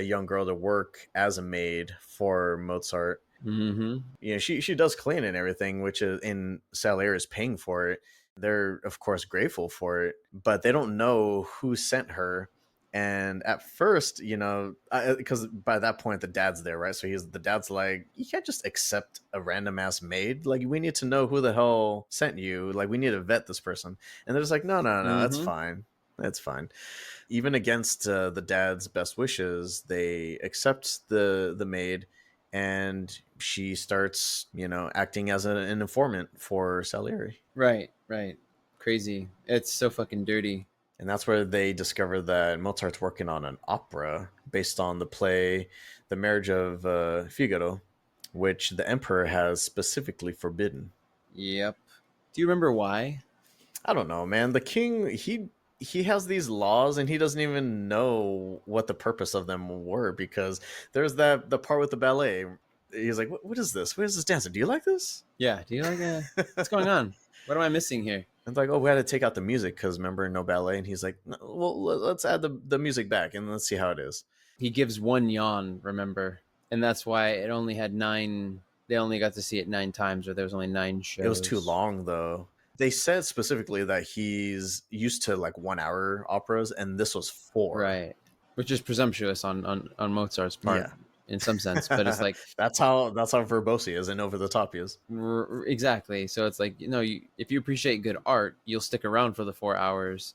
[SPEAKER 1] young girl to work as a maid for Mozart.
[SPEAKER 2] Mm-hmm.
[SPEAKER 1] You know, she does clean and everything, which is in Salieri is paying for it. They're of course grateful for it, but they don't know who sent her. And at first, you know, because by that point the dad's there, right? So the dad's like, you can't just accept a random ass maid. Like, we need to know who the hell sent you. Like, we need to vet this person. And they're just like, no, no, no, that's
[SPEAKER 2] Mm-hmm.
[SPEAKER 1] fine. That's fine. Even against the dad's best wishes, they accept the maid, and she starts, you know, acting as an informant for Salieri.
[SPEAKER 2] Right, right. Crazy. It's so fucking dirty.
[SPEAKER 1] And that's where they discover that Mozart's working on an opera based on the play The Marriage of Figaro, which the emperor has specifically forbidden.
[SPEAKER 2] Yep. Do you remember why?
[SPEAKER 1] I don't know, man. The king, he has these laws and he doesn't even know what the purpose of them were, because there's that the part with the ballet. He's like, what is this? What is this dancing? Do you like this?
[SPEAKER 2] Yeah. Do you like what's going on? What am I missing here?
[SPEAKER 1] And like, oh, we had to take out the music because remember, no ballet. And he's like, no, well, let's add the music back and let's see how it is.
[SPEAKER 2] He gives one yawn, remember? And that's why it only had they only got to see it 9 times, or there was only 9 shows.
[SPEAKER 1] It was too long though. They said specifically that he's used to like 1 hour operas, and this was 4.
[SPEAKER 2] Right. Which is presumptuous on Mozart's part.
[SPEAKER 1] Yeah.
[SPEAKER 2] In some sense, but it's like
[SPEAKER 1] that's how verbose he is and over the top he is.
[SPEAKER 2] Exactly. So it's like, if you appreciate good art, you'll stick around for the 4 hours.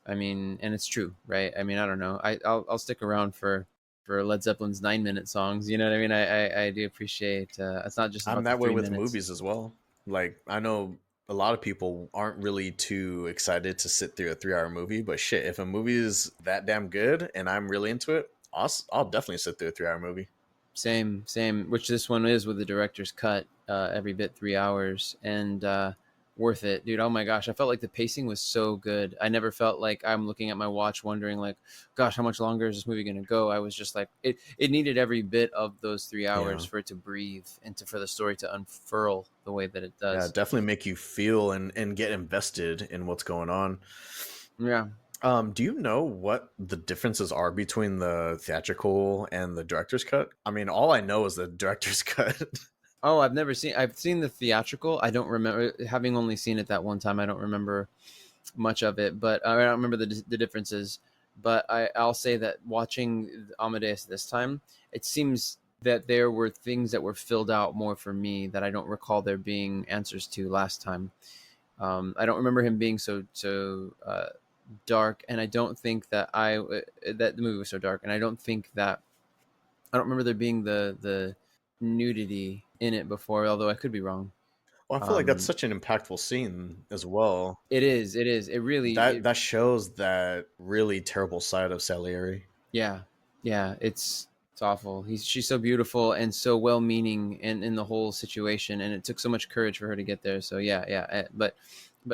[SPEAKER 2] I mean, and it's true, right? I mean, I don't know. I'll stick around for Led Zeppelin's 9-minute songs. You know what I mean? I do appreciate. It's not just.
[SPEAKER 1] I'm
[SPEAKER 2] About
[SPEAKER 1] that
[SPEAKER 2] the
[SPEAKER 1] way
[SPEAKER 2] 3
[SPEAKER 1] with
[SPEAKER 2] minutes.
[SPEAKER 1] movies as well. Like, I know a lot of people aren't really too excited to sit through a 3-hour movie, but shit, if a movie is that damn good and I'm really into it, I'll definitely sit through a 3-hour movie.
[SPEAKER 2] Same. Which this one is with the director's cut, every bit 3 hours, and worth it, dude. Oh my gosh, I felt like the pacing was so good. I never felt like I'm looking at my watch wondering like, gosh, how much longer is this movie gonna go? I was just like, it needed every bit of those 3 hours for it to breathe and for the story to unfurl the way that it does.
[SPEAKER 1] Yeah, definitely make you feel and get invested in what's going on.
[SPEAKER 2] Yeah.
[SPEAKER 1] Do you know what the differences are between the theatrical and the director's cut? I mean, all I know is the director's cut.
[SPEAKER 2] Oh, I've seen the theatrical. I don't remember, having only seen it that one time. I don't remember much of it, but I don't remember the differences. But I'll say that watching Amadeus this time, it seems that there were things that were filled out more for me that I don't recall there being answers to last time. I don't remember him being so dark, and I don't think that that the movie was so dark, and I don't remember there being the nudity in it before, although I could be wrong.
[SPEAKER 1] Well, I feel like that's such an impactful scene as well.
[SPEAKER 2] It is. It really
[SPEAKER 1] that shows that really terrible side of Salieri.
[SPEAKER 2] Yeah. It's awful. She's so beautiful and so well-meaning in the whole situation, and it took so much courage for her to get there. So yeah. But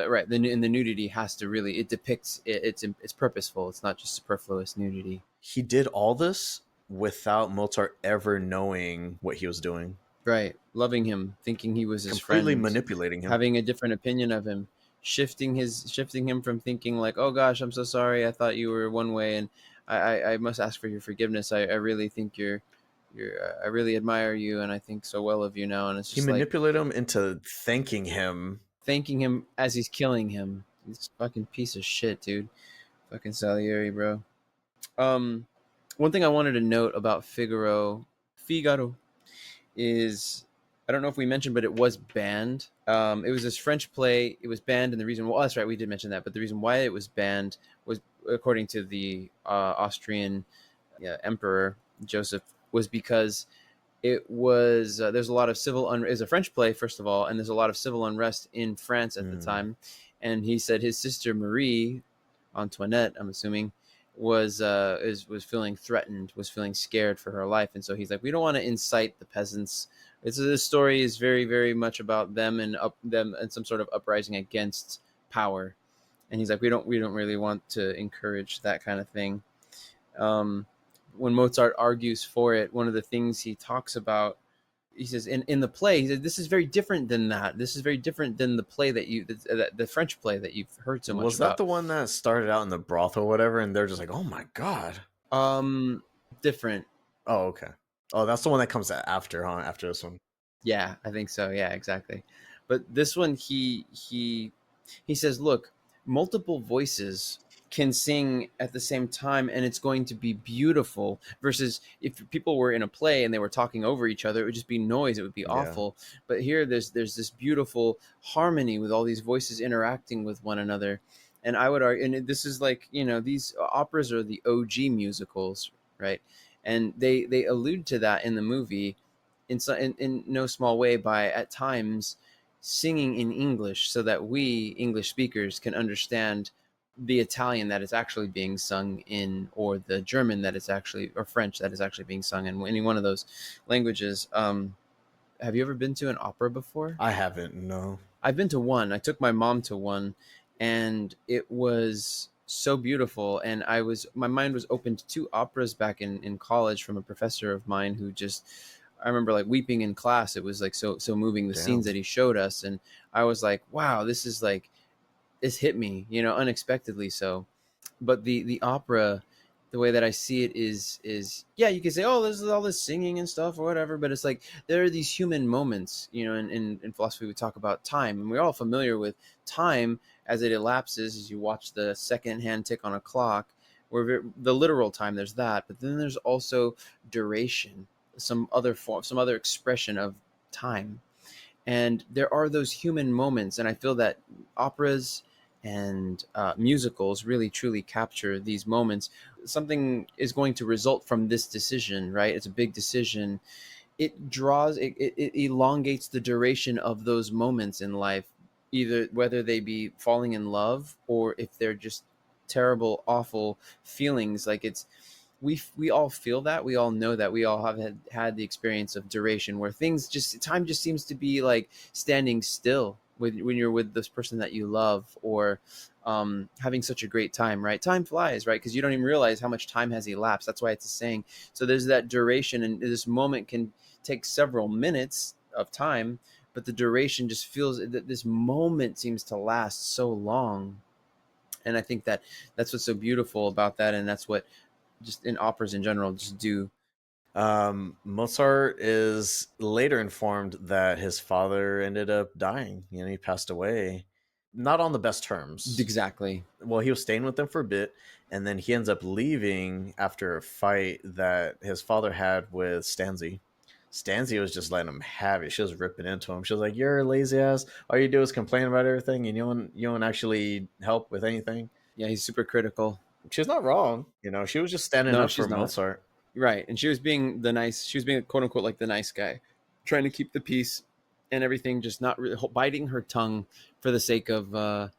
[SPEAKER 2] right, the nudity has to really, it depicts it's purposeful. It's not just superfluous nudity.
[SPEAKER 1] He did all this without Mozart ever knowing what he was doing.
[SPEAKER 2] Right, loving him, thinking he was his
[SPEAKER 1] completely
[SPEAKER 2] friend,
[SPEAKER 1] manipulating him,
[SPEAKER 2] having a different opinion of him. shifting him from thinking like, oh gosh, I'm so sorry, I thought you were one way, and I must ask for your forgiveness. I really think I really admire you, and I think so well of you now. And it's
[SPEAKER 1] He
[SPEAKER 2] just like
[SPEAKER 1] manipulated him into thanking him.
[SPEAKER 2] thanking him as he's killing him. This fucking piece of shit, dude. Fucking Salieri, bro. One thing I wanted to note about Figaro is, I don't know if we mentioned, but it was banned. It was this French play. It was banned, and the reason, well, that's right, we did mention that, but the reason why it was banned was, according to the Austrian emperor Joseph, was because it was there's a lot of civil unrest. It's a French play, first of all, and there's a lot of civil unrest in France at the
[SPEAKER 1] Mm,
[SPEAKER 2] time. And he said his sister Marie Antoinette, I'm assuming, was feeling threatened, was feeling scared for her life, and so he's like, we don't want to incite the peasants. This story is very, very much about them and some sort of uprising against power. And he's like, we don't really want to encourage that kind of thing. Um, when Mozart argues for it, one of the things he talks about, he says in the play, he said, this is very different than that. This is very different than the play the French play that you've heard so much
[SPEAKER 1] was that
[SPEAKER 2] about.
[SPEAKER 1] the one that started out in the brothel or whatever, and they're just like, oh my god?
[SPEAKER 2] Um, Different.
[SPEAKER 1] Oh, okay. Oh, that's the one that comes after, huh? After this one.
[SPEAKER 2] Yeah, I think so. Yeah, exactly. But this one, he says, look, multiple voices can sing at the same time, and it's going to be beautiful. Versus if people were in a play and they were talking over each other, it would just be noise. It would be
[SPEAKER 1] Yeah.
[SPEAKER 2] awful. But here, there's this beautiful harmony with all these voices interacting with one another. And I would argue, and this is like, these operas are the OG musicals, right? And they allude to that in the movie in no small way by at times singing in English so that we English speakers can understand the Italian that is actually being sung in, or the German that is actually, or French that is actually being sung in any one of those languages. Have you ever been to an opera before?
[SPEAKER 1] I haven't, no.
[SPEAKER 2] I've been to one. I took my mom to one, and it was so beautiful. And my mind was open to two operas back in college from a professor of mine who just, I remember like weeping in class. It was like so moving, the scenes
[SPEAKER 1] Damn.
[SPEAKER 2] that he showed us, and I was like, wow, this is like, this hit me, unexpectedly so. But the opera, the way that I see it is yeah, you can say, oh, there's all this singing and stuff or whatever, but it's like there are these human moments. In philosophy we talk about time, and we're all familiar with time as it elapses, as you watch the second hand tick on a clock. Where the literal time, there's that, but then there's also duration, some other form, some other expression of time. And there are those human moments, and I feel that operas and musicals really truly capture these moments. Something is going to result from this decision, right? It's a big decision. It elongates the duration of those moments in life, either whether they be falling in love or if they're just terrible, awful feelings. Like it's, we all feel that, we all know that, we all have had the experience of duration where time just seems to be like standing still when you're with this person that you love, or having such a great time, right? Time flies, right? Because you don't even realize how much time has elapsed. That's why it's a saying. So there's that duration, and this moment can take several minutes of time, but the duration just feels that this moment seems to last so long. And I think that that's what's so beautiful about that, and that's what just in operas in general just do.
[SPEAKER 1] Mozart is later informed that his father ended up dying. He passed away, not on the best terms.
[SPEAKER 2] Exactly.
[SPEAKER 1] Well, he was staying with them for a bit, and then he ends up leaving after a fight that his father had with Stanzi. Stanzi was just letting him have it. She was ripping into him. She was like, "You're a lazy ass. All you do is complain about everything, and you don't actually help with anything."
[SPEAKER 2] Yeah, he's super critical.
[SPEAKER 1] She's not wrong. She was just standing
[SPEAKER 2] No,
[SPEAKER 1] up for
[SPEAKER 2] she's not.
[SPEAKER 1] Mozart.
[SPEAKER 2] Right. And she was being quote unquote like the nice guy, trying to keep the peace and everything, just not really biting her tongue for the sake of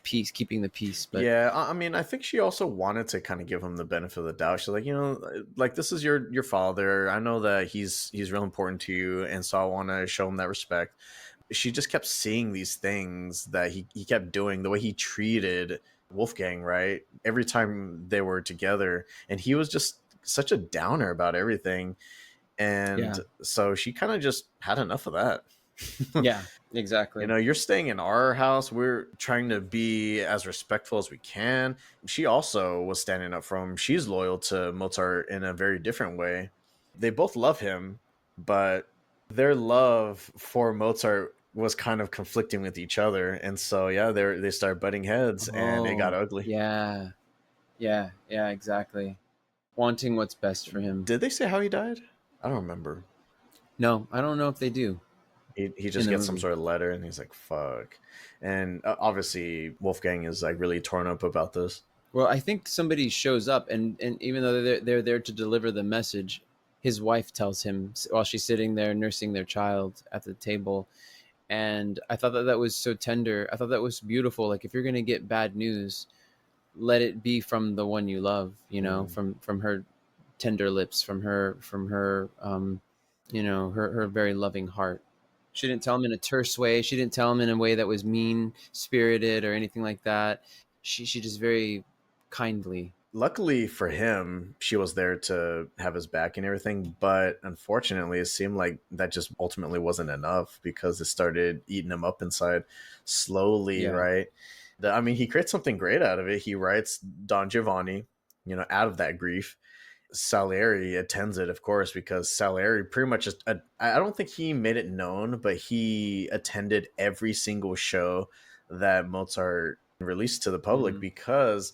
[SPEAKER 2] peace, keeping the peace. But
[SPEAKER 1] Yeah, I mean, I think she also wanted to kind of give him the benefit of the doubt. She's like, like this is your father. I know that he's real important to you, and so I want to show him that respect. She just kept seeing these things that he kept doing, the way he treated Wolfgang, right? Every time they were together, and he was just such a downer about everything. And
[SPEAKER 2] yeah,
[SPEAKER 1] so she kind of just had enough of that.
[SPEAKER 2] Yeah, exactly.
[SPEAKER 1] You're staying in our house. We're trying to be as respectful as we can. She also was standing up for him. She's loyal to Mozart in a very different way. They both love him, but their love for Mozart was kind of conflicting with each other. And so, yeah, they started butting heads and it got
[SPEAKER 2] Oh,
[SPEAKER 1] ugly.
[SPEAKER 2] yeah. Yeah, yeah, exactly. Wanting what's best for him.
[SPEAKER 1] Did they say how he died? I don't remember.
[SPEAKER 2] No, I don't know if they do
[SPEAKER 1] He
[SPEAKER 2] in
[SPEAKER 1] just
[SPEAKER 2] the
[SPEAKER 1] gets some
[SPEAKER 2] movie.
[SPEAKER 1] sort of letter and he's like, fuck. And obviously, Wolfgang is like really torn up about this.
[SPEAKER 2] Well, I think somebody shows up, and even though they're there to deliver the message, his wife tells him while she's sitting there nursing their child at the table. And I thought that that was so tender. I thought that was beautiful. Like, if you're gonna get bad news, let it be from the one you love. You know,
[SPEAKER 1] Mm.
[SPEAKER 2] from her tender lips, from her her very loving heart. She didn't tell him in a terse way. She didn't tell him in a way that was mean spirited or anything like that. She just very kindly.
[SPEAKER 1] Luckily for him, she was there to have his back and everything. But unfortunately, it seemed like that just ultimately wasn't enough because it started eating him up inside slowly,
[SPEAKER 2] Yeah.
[SPEAKER 1] right? I mean, he creates something great out of it. He writes Don Giovanni, out of that grief. Salieri attends it, of course, because Salieri pretty much just, I don't think he made it known, but he attended every single show that Mozart released to the public
[SPEAKER 2] Mm.
[SPEAKER 1] because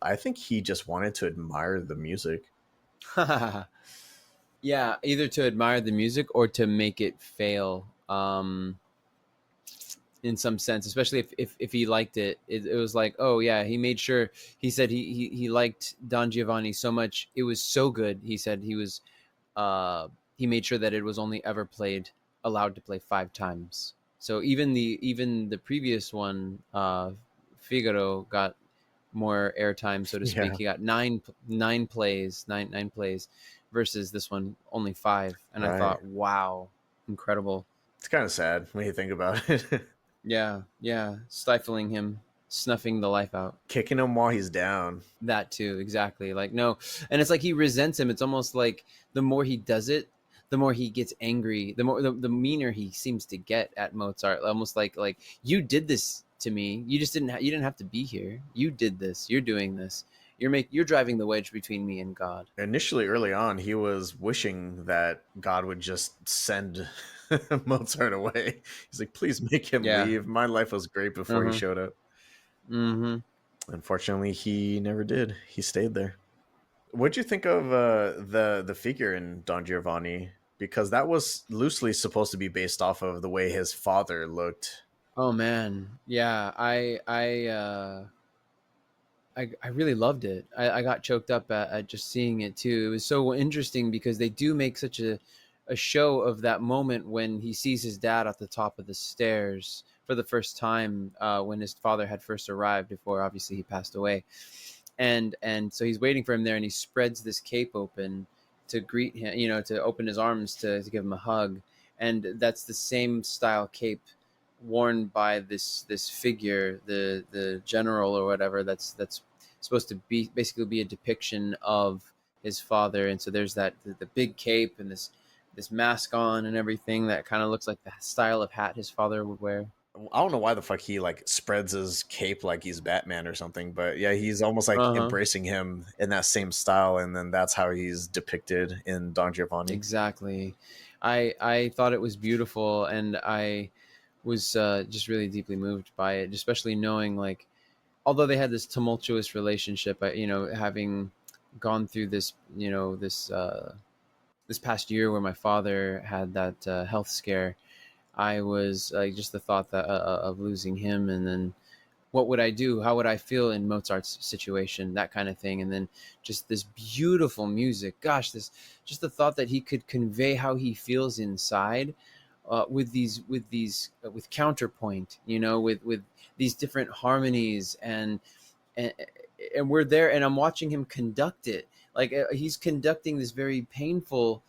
[SPEAKER 1] I think he just wanted to admire the music.
[SPEAKER 2] Yeah, either to admire the music or to make it fail. In some sense, especially if he liked it was like, oh yeah, he made sure. He said he liked Don Giovanni so much, it was so good. He said uh he made sure that it was only ever allowed to play 5 times. So even the previous one, Figaro, got more airtime, so to speak.
[SPEAKER 1] Yeah,
[SPEAKER 2] He got nine plays, versus this one only 5. And I
[SPEAKER 1] right.
[SPEAKER 2] thought, wow, incredible.
[SPEAKER 1] It's kind of sad when you think about it.
[SPEAKER 2] Yeah, yeah, stifling him, snuffing the life out.
[SPEAKER 1] Kicking him while he's down.
[SPEAKER 2] That too, exactly. Like, no, and it's like he resents him. It's almost like the more he does it, the more he gets angry. The meaner he seems to get at Mozart. Almost like you did this to me. You just you didn't have to be here. You did this. You're doing this. You're driving the wedge between me and God.
[SPEAKER 1] Initially, early on, he was wishing that God would just send Mozart away. He's like, please make him
[SPEAKER 2] Yeah.
[SPEAKER 1] leave. My life was great before he
[SPEAKER 2] Uh-huh.
[SPEAKER 1] showed up.
[SPEAKER 2] Mm-hmm.
[SPEAKER 1] Unfortunately, he never did. He stayed there. What'd you think of the figure in Don Giovanni? Because that was loosely supposed to be based off of the way his father looked.
[SPEAKER 2] Oh man. Yeah. I really loved it. I got choked up at just seeing it too. It was so interesting because they do make such a show of that moment when he sees his dad at the top of the stairs for the first time, when his father had first arrived before obviously he passed away. And so he's waiting for him there, and he spreads this cape open to greet him, to open his arms to give him a hug. And that's the same style cape worn by this figure, the general or whatever, that's supposed to be basically be a depiction of his father. And so there's that the big cape and this mask on and everything that kind of looks like the style of hat his father would wear.
[SPEAKER 1] I don't know why the fuck he like spreads his cape like he's Batman or something, but yeah, he's almost like
[SPEAKER 2] Uh-huh.
[SPEAKER 1] embracing him in that same style, and then that's how he's depicted in Don Giovanni.
[SPEAKER 2] Exactly. I thought it was beautiful, and I was just really deeply moved by it, especially knowing, like, although they had this tumultuous relationship, having gone through this, this past year where my father had that health scare. I was like, just the thought that of losing him, and then what would I do? How would I feel in Mozart's situation? That kind of thing. And then just this beautiful music. Gosh, this just the thought that he could convey how he feels inside, with counterpoint, with these different harmonies, and and we're there, and I'm watching him conduct it. Like, he's conducting this very painful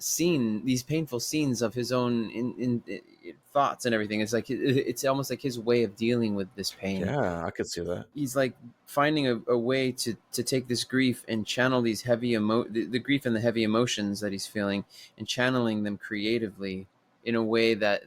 [SPEAKER 2] these painful scenes of his own in thoughts and everything. It's like it's almost like his way of dealing with this pain.
[SPEAKER 1] Yeah, I could see that.
[SPEAKER 2] He's like finding a way to take this grief and channel these the grief and the heavy emotions that he's feeling, and channeling them creatively. in a way that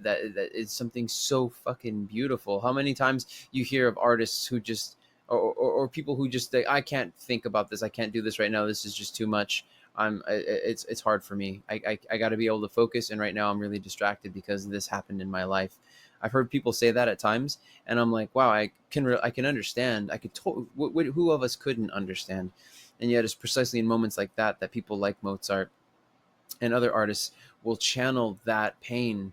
[SPEAKER 2] is something so fucking beautiful. How many times you hear of artists who just or people who just think, I can't think about this, I can't do this right now, this is just too much. It's hard for me. I got to be able to focus, and right now I'm really distracted because this happened in my life. I've heard people say that at times, and I'm like, wow, I can understand. Who of us couldn't understand? And yet, it's precisely in moments like that that people like Mozart and other artists will channel that pain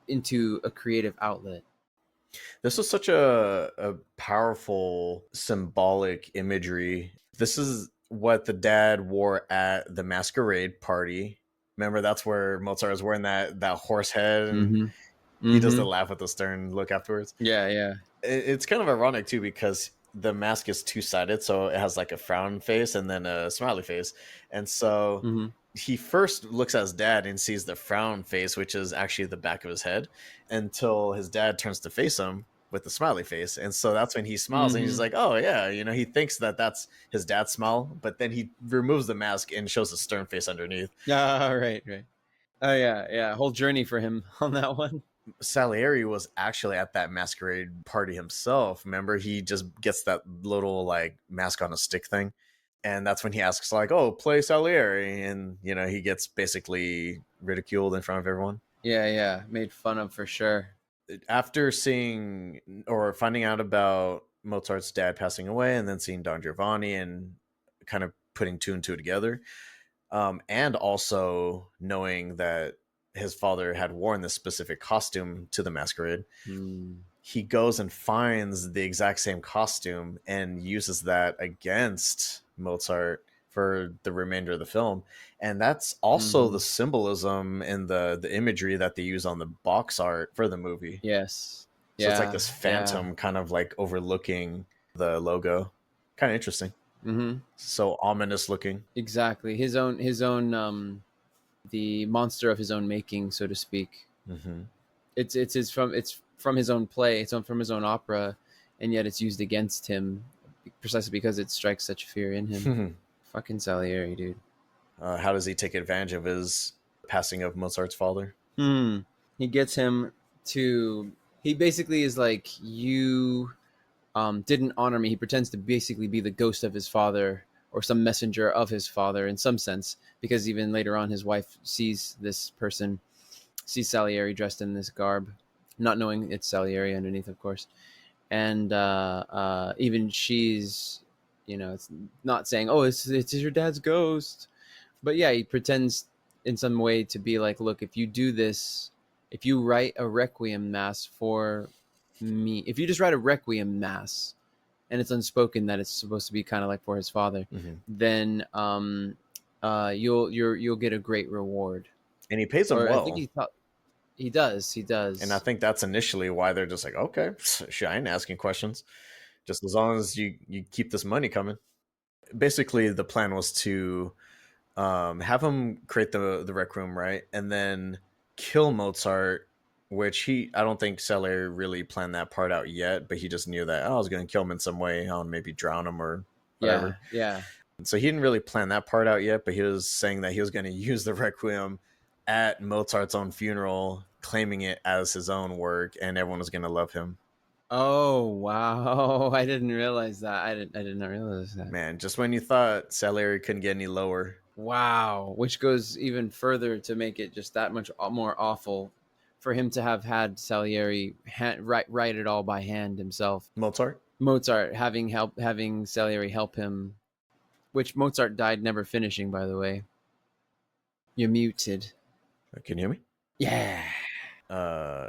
[SPEAKER 2] into a creative outlet.
[SPEAKER 1] This was such a powerful symbolic imagery. This is what the dad wore at the masquerade party. Remember, that's where Mozart was wearing that horse head, and
[SPEAKER 2] Mm-hmm.
[SPEAKER 1] he does the
[SPEAKER 2] Mm-hmm.
[SPEAKER 1] laugh with the stern look afterwards.
[SPEAKER 2] Yeah, yeah.
[SPEAKER 1] It's kind of ironic too, because the mask is two-sided, so it has like a frown face and then a smiley face. And so
[SPEAKER 2] Mm-hmm.
[SPEAKER 1] he first looks at his dad and sees the frown face, which is actually the back of his head, until his dad turns to face him with the smiley face. And so that's when he smiles, and he's
[SPEAKER 2] Mm-hmm.
[SPEAKER 1] like, oh yeah, he thinks that that's his dad's smile, but then he removes the mask and shows a stern face underneath.
[SPEAKER 2] Yeah, right, right. Oh yeah, yeah. Whole journey for him on that one.
[SPEAKER 1] Salieri was actually at that masquerade party himself. Remember, he just gets that little like mask on a stick thing, and that's when he asks like, "Oh, play Salieri," and he gets basically ridiculed in front of everyone.
[SPEAKER 2] Yeah, yeah. Made fun of for sure.
[SPEAKER 1] After seeing or finding out about Mozart's dad passing away, and then seeing Don Giovanni and kind of putting two and two together, and also knowing that his father had worn this specific costume to the masquerade,
[SPEAKER 2] Mm.
[SPEAKER 1] he goes and finds the exact same costume and uses that against Mozart for the remainder of the film. And that's also
[SPEAKER 2] Mm-hmm.
[SPEAKER 1] the symbolism and the imagery that they use on the box art for the movie.
[SPEAKER 2] Yes.
[SPEAKER 1] So it's like
[SPEAKER 2] Yeah,
[SPEAKER 1] this
[SPEAKER 2] yeah.
[SPEAKER 1] phantom kind of like overlooking the logo. Kind of interesting.
[SPEAKER 2] Mm-hmm.
[SPEAKER 1] So ominous looking.
[SPEAKER 2] Exactly. His own the monster of his own making, so to speak.
[SPEAKER 1] Mm-hmm.
[SPEAKER 2] It's from his own play, from his own opera, and yet it's used against him precisely because it strikes such fear in him. Fucking Salieri, dude.
[SPEAKER 1] How does he take advantage of his passing of Mozart's father?
[SPEAKER 2] Hmm. He gets him to. He basically is like, you didn't honor me. He pretends to basically be the ghost of his father or some messenger of his father in some sense, because even later on, his wife sees this person, sees Salieri dressed in this garb, not knowing it's Salieri underneath, of course. And even she's, it's not saying, "Oh, it's your dad's ghost," but yeah, he pretends in some way to be like, "Look, if you do this, if you write a requiem mass for me, if you just write a requiem mass, and it's unspoken that it's supposed to be kind of like for his father,
[SPEAKER 1] Mm-hmm.
[SPEAKER 2] then you'll get a great reward."
[SPEAKER 1] And he pays him
[SPEAKER 2] Or I think
[SPEAKER 1] well.
[SPEAKER 2] he does. He
[SPEAKER 1] And I
[SPEAKER 2] does.
[SPEAKER 1] think that's initially why they're just like, okay, shit, I ain't asking questions. Just as long as you keep this money coming. Basically, the plan was to have him create the Rec Room, right, and then kill Mozart. Which I don't think Salieri really planned that part out yet, but he just knew that, oh, I was going to kill him in some way. I'll maybe drown him or
[SPEAKER 2] Yeah,
[SPEAKER 1] whatever.
[SPEAKER 2] yeah.
[SPEAKER 1] So he didn't really plan that part out yet, but he was saying that he was going to use the Requiem at Mozart's own funeral, claiming it as his own work, and everyone was going to love him.
[SPEAKER 2] Oh wow! I didn't realize that. I did not realize that.
[SPEAKER 1] Man, just when you thought Salieri couldn't get any lower.
[SPEAKER 2] Wow, which goes even further to make it just that much more awful for him to have had Salieri write it all by hand himself.
[SPEAKER 1] Mozart?
[SPEAKER 2] Mozart having Salieri help him, which Mozart died never finishing, by the way. You're muted.
[SPEAKER 1] Can you hear me?
[SPEAKER 2] Yeah.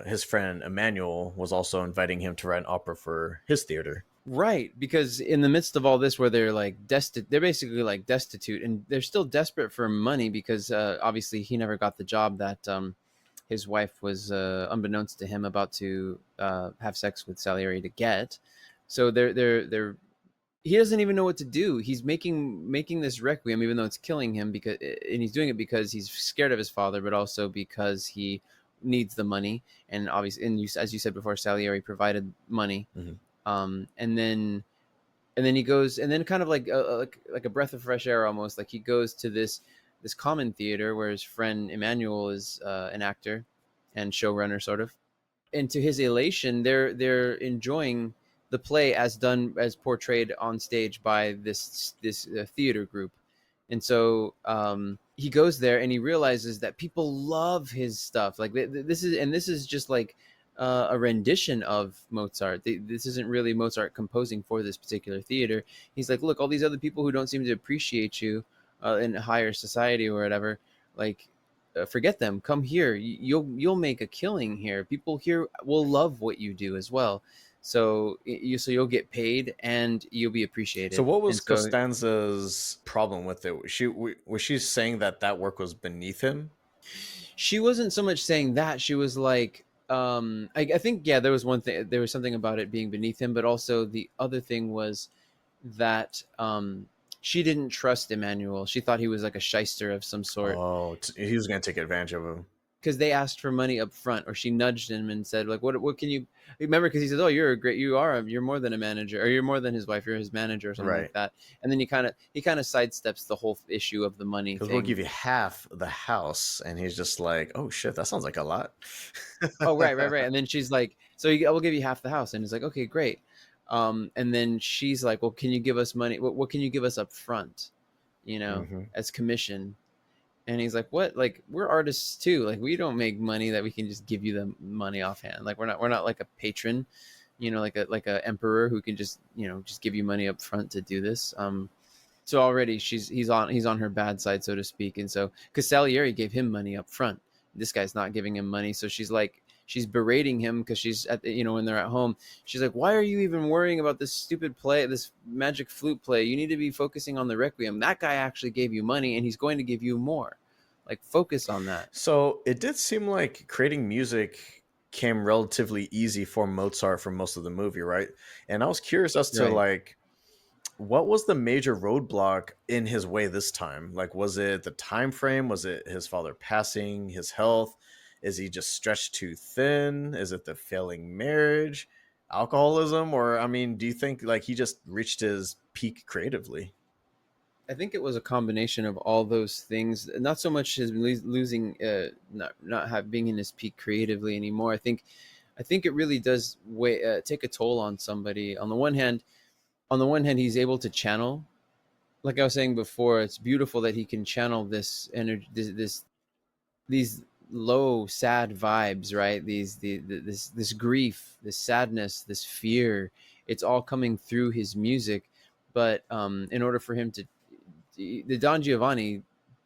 [SPEAKER 1] His friend Emmanuel was also inviting him to write an opera for his theater.
[SPEAKER 2] Right, because in the midst of all this, where they're like they're basically like destitute, and they're still desperate for money because obviously he never got the job that his wife was, unbeknownst to him, about to have sex with Salieri to get. So they're he doesn't even know what to do. He's making this requiem, even though it's killing him, because, and he's doing it because he's scared of his father, but also because he needs the money. And obviously, as you said before, Salieri provided money.
[SPEAKER 1] Mm-hmm.
[SPEAKER 2] And then he goes, and then kind of like a breath of fresh air almost, like he goes to this common theater where his friend Emmanuel is an actor, and showrunner, sort of. And to his elation, they're enjoying the play as done, as portrayed on stage by this theater group. And so he goes there and he realizes that people love his stuff. Like this is just like a rendition of Mozart. This isn't really Mozart composing for this particular theater. He's like, look, all these other people who don't seem to appreciate you in higher society or whatever, like forget them. Come here. You'll make a killing here. People here will love what you do as well. So you'll get paid and you'll be
[SPEAKER 1] So
[SPEAKER 2] appreciated.
[SPEAKER 1] what was
[SPEAKER 2] And so
[SPEAKER 1] Costanza's problem with it? Was she saying that that work was beneath him?
[SPEAKER 2] she wasn't so much saying that. She was like, I think, yeah, there was one thing, there was something about it being beneath him, but also the other thing was that she didn't trust Emmanuel. She thought he was like a shyster of some sort,
[SPEAKER 1] Oh, he was going to take advantage of him.
[SPEAKER 2] because they asked for money up front, or she nudged him and said, like, what can you remember? Because he says, oh, you're more than a manager, or you're more than his wife, you're his manager, or something
[SPEAKER 1] Right.
[SPEAKER 2] like that. And then he kind of sidesteps the whole issue of the money
[SPEAKER 1] Because
[SPEAKER 2] thing.
[SPEAKER 1] we'll give you half the house. And he's just like, oh, shit, that sounds like a lot.
[SPEAKER 2] Oh, right. And then she's like, so we'll give you half the house. And he's like, okay, great. And then she's like, well, can you give us money? What can you give us up front,
[SPEAKER 1] Mm-hmm.
[SPEAKER 2] as commission? And he's like, what? Like, we're artists too. Like, we don't make money that we can just give you the money offhand. Like, we're not like a patron, like a emperor who can just, just give you money up front to do this. So already he's on her bad side, so to speak. And so, because Salieri gave him money up front, this guy's not giving him money. So she's berating him, because she's at when they're at home, she's like, why are you even worrying about this stupid play, this magic flute play? You need to be focusing on the Requiem. That guy actually gave you money and he's going to give you more. Like, focus on that.
[SPEAKER 1] So it did seem like creating music came relatively easy for Mozart for most of the movie, right? And I was curious as to
[SPEAKER 2] Right.
[SPEAKER 1] like, what was the major roadblock in his way this time? Like, was it the time frame? Was it his father passing, his health? Is he just stretched too thin? Is it the failing marriage, alcoholism? Or, I mean, do you think like he just reached his peak creatively?
[SPEAKER 2] I think it was a combination of all those things. Not so much his losing, not being in his peak creatively anymore. I think it really does take a toll on somebody. On the one hand, he's able to channel. Like I was saying before, it's beautiful that he can channel this energy, these low, sad vibes, right? This grief, this sadness, this fear. It's all coming through his music. But in order for him to, the Don Giovanni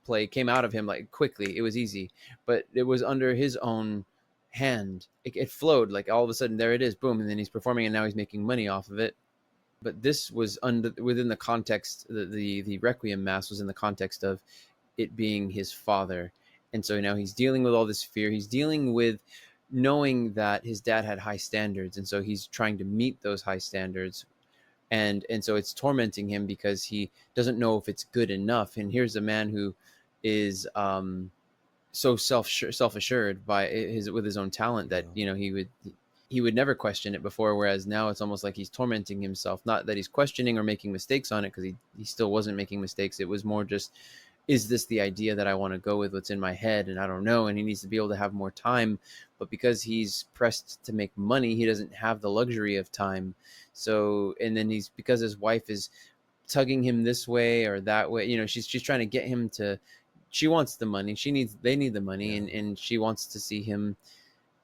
[SPEAKER 2] play came out of him like quickly. It was easy, but it was under his own hand. It flowed, like all of a sudden there it is, boom, and then he's performing, and now he's making money off of it. But this was within the context. The Requiem Mass was in the context of it being his father, and so now he's dealing with all this fear. He's dealing with knowing that his dad had high standards, and so he's trying to meet those high standards, and so it's tormenting him because he doesn't know if it's good enough. And here's a man who is so self-assured by his own talent that he would never question it before, whereas now it's almost like he's tormenting himself. Not that he's questioning or making mistakes on it, because he still wasn't making mistakes. It was more just, is this the idea that I want to go with? What's in my head? And I don't know. And he needs to be able to have more time, but because he's pressed to make money, he doesn't have the luxury of time. So, and then because his wife is tugging him this way or that way, she's trying to get him to, she wants the money. They need the money,
[SPEAKER 1] Yeah.
[SPEAKER 2] and she wants to see him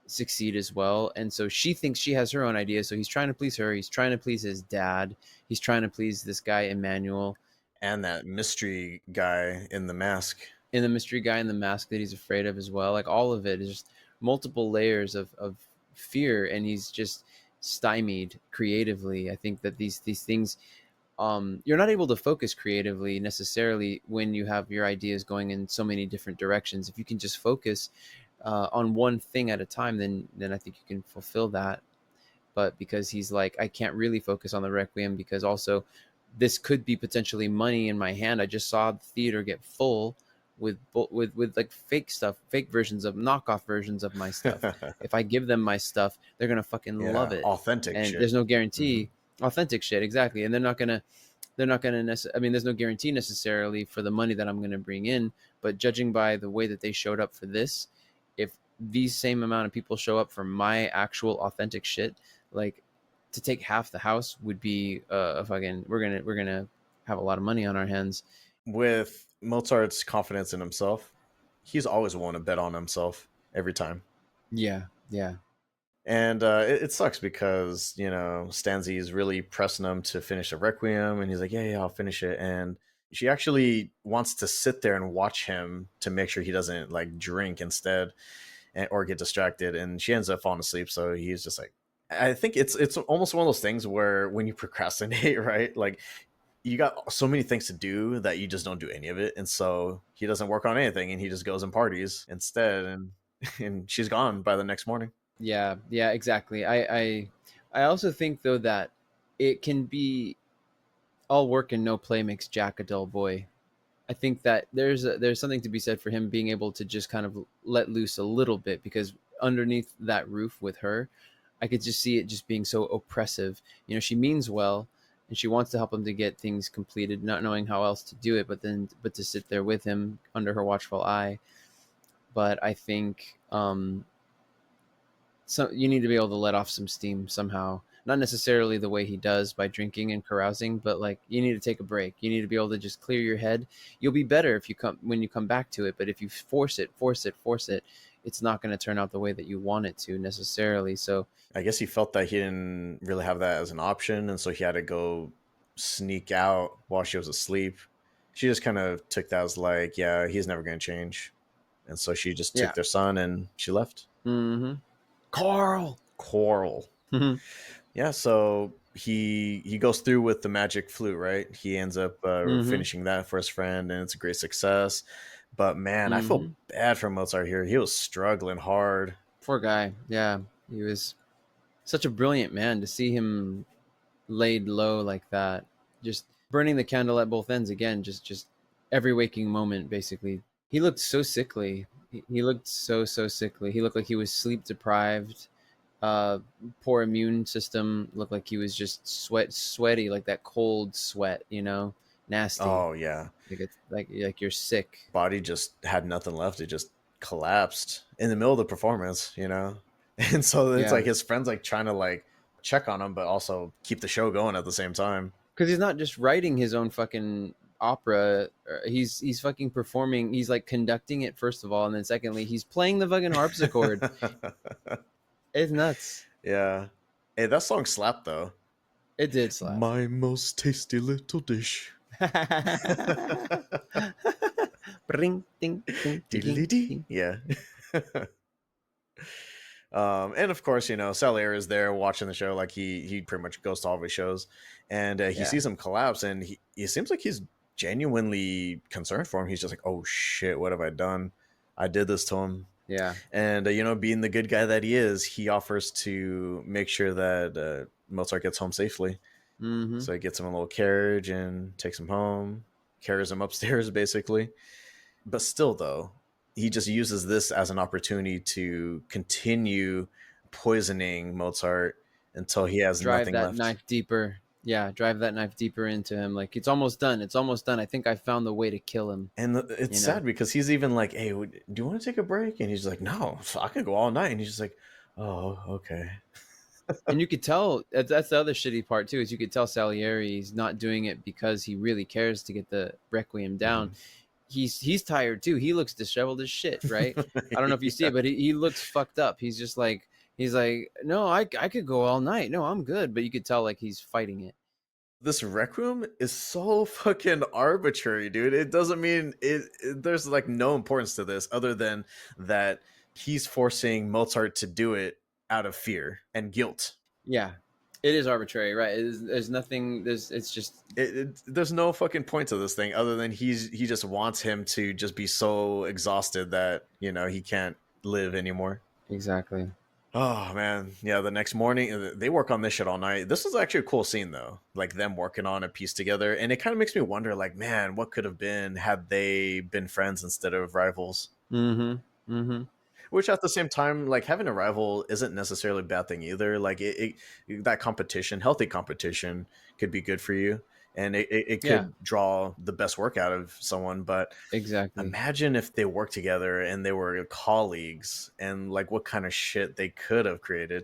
[SPEAKER 2] succeed as well. And so she thinks she has her own idea. So he's trying to please her. He's trying to please his dad. He's trying to please this guy, Emmanuel,
[SPEAKER 1] And that mystery guy in the mask.
[SPEAKER 2] and the mystery guy in the mask that he's afraid of as well. Like, all of it is just multiple layers of fear, and he's just stymied creatively. I think that these things, you're not able to focus creatively necessarily when you have your ideas going in so many different directions. If you can just focus on one thing at a time, then I think you can fulfill that. But because he's like, I can't really focus on the Requiem, because also this could be potentially money in my hand. I just saw the theater get full with like fake stuff, fake versions of knockoff versions of my stuff. If I give them my stuff, they're gonna fucking love
[SPEAKER 1] Yeah,
[SPEAKER 2] it.
[SPEAKER 1] authentic
[SPEAKER 2] And
[SPEAKER 1] shit.
[SPEAKER 2] there's no
[SPEAKER 1] Hmm.
[SPEAKER 2] guarantee. Authentic shit, exactly. And they're not gonna I mean, there's no guarantee necessarily for the money that I'm gonna bring in, but judging by the way that they showed up for this, if these same amount of people show up for my actual authentic shit, like to take half the house would be a fucking we're gonna have a lot of money on our hands.
[SPEAKER 1] With Mozart's confidence in himself, he's always want to bet on himself every time.
[SPEAKER 2] Yeah, yeah,
[SPEAKER 1] And it sucks because, Stanzi is really pressing him to finish a Requiem, and he's like, yeah, I'll finish it. And she actually wants to sit there and watch him to make sure he doesn't like drink instead or get distracted. And she ends up falling asleep. So he's just like, I think it's almost one of those things where when you procrastinate, right? Like you got so many things to do that you just don't do any of it. And so he doesn't work on anything and he just goes and parties instead. And, and she's gone by the next morning.
[SPEAKER 2] yeah, yeah, exactly. I also think though that it can be all work and no play makes Jack a dull boy. I think that there's something to be said for him being able to just kind of let loose a little bit, because underneath that roof with her, I could just see it just being so oppressive. She means well and she wants to help him to get things completed, not knowing how else to do it, but to sit there with him under her watchful eye. But I think so you need to be able to let off some steam somehow, not necessarily the way he does by drinking and carousing, but like you need to take a break. You need to be able to just clear your head. You'll be better if you come when you come back to it, but if you force it, it's not going to turn out the way that you want it to necessarily. So
[SPEAKER 1] I guess he felt that he didn't really have that as an option, and so he had to go sneak out while she was asleep. She just kind of took that as like, yeah, he's never going to change, and so she just took
[SPEAKER 2] yeah.
[SPEAKER 1] their son and she left.
[SPEAKER 2] Mm-hmm. Carl.
[SPEAKER 1] Coral.
[SPEAKER 2] Mm-hmm.
[SPEAKER 1] Yeah, so he goes through with the magic flute, right? He ends up
[SPEAKER 2] Mm-hmm.
[SPEAKER 1] finishing that for his friend, and it's a great success. But man, I
[SPEAKER 2] Mm-hmm.
[SPEAKER 1] feel bad for Mozart here. He was struggling hard.
[SPEAKER 2] Poor guy. Yeah, he was such a brilliant man. To see him laid low like that, just burning the candle at both ends again, just every waking moment basically. He looked so sickly. He looked so sickly. He looked like he was sleep deprived. uh Poor immune system. Looked like he was just sweaty, like that cold sweat, nasty.
[SPEAKER 1] Oh yeah,
[SPEAKER 2] Like it's like you're sick.
[SPEAKER 1] body just had nothing left. It just collapsed in the middle of the performance. And so it's
[SPEAKER 2] Yeah,
[SPEAKER 1] like his friends like trying to like check on him, but also keep the show going at the same time.
[SPEAKER 2] because he's not just writing his own fucking opera. He's fucking performing. He's like conducting it first of all, and then secondly, he's playing the fucking harpsichord. It's nuts.
[SPEAKER 1] Yeah. Hey, that song slapped though.
[SPEAKER 2] It did slap.
[SPEAKER 1] My most tasty little dish.
[SPEAKER 2] Ring, ding, ding, ding, ding,
[SPEAKER 1] Diddly-dee.
[SPEAKER 2] ding.
[SPEAKER 1] Yeah. And of course, Salieri is there watching the show. Like he pretty much goes to all of his shows, and he
[SPEAKER 2] Yeah,
[SPEAKER 1] sees him collapse, and he seems like he's genuinely concerned for him. He's just like, "Oh shit, what have I done? I did this to him."
[SPEAKER 2] yeah.
[SPEAKER 1] And being the good guy that he is, he offers to make sure that Mozart gets home safely.
[SPEAKER 2] Mm-hmm.
[SPEAKER 1] So he gets him a little carriage and takes him home, carries him upstairs, basically. But still, though, he just uses this as an opportunity to continue poisoning Mozart until he has
[SPEAKER 2] Drive
[SPEAKER 1] nothing
[SPEAKER 2] that
[SPEAKER 1] left.
[SPEAKER 2] knife deeper. Yeah, drive that knife deeper into him. Like it's almost done. It's almost done. I think I found the way to kill him.
[SPEAKER 1] And it's
[SPEAKER 2] You know.
[SPEAKER 1] sad because he's even like, "Hey, do you want to take a break?" And he's like, "No, I can go all night." And he's just like, "Oh, okay."
[SPEAKER 2] And you could tell that's the other shitty part too, is you could tell Salieri's not doing it because he really cares to get the Requiem down.
[SPEAKER 1] Mhm.
[SPEAKER 2] He's tired too. He looks disheveled as shit, right? I don't know if you see
[SPEAKER 1] Yeah.
[SPEAKER 2] it, but he looks fucked up. He's like, no, I could go all night. No, I'm good. But you could tell like he's fighting it.
[SPEAKER 1] This Requiem is so fucking arbitrary, dude. It doesn't mean there's like no importance to this other than that he's forcing Mozart to do it out of fear and guilt.
[SPEAKER 2] Yeah, it is arbitrary, right? There's nothing. It's just
[SPEAKER 1] There's no fucking point to this thing other than he just wants him to just be so exhausted that he can't live anymore.
[SPEAKER 2] exactly.
[SPEAKER 1] Oh man, yeah. The next morning, they work on this shit all night. This is actually a cool scene though, like them working on a piece together, and it kind of makes me wonder, like, man, what could have been had they been friends instead of rivals?
[SPEAKER 2] Mm-hmm. Mm-hmm.
[SPEAKER 1] Which at the same time, like having a rival isn't necessarily a bad thing either. Like that competition, healthy competition, could be good for you. and it
[SPEAKER 2] Yeah,
[SPEAKER 1] could draw the best work out of someone. But
[SPEAKER 2] exactly.
[SPEAKER 1] imagine if they worked together and they were colleagues, and like what kind of shit they could have created.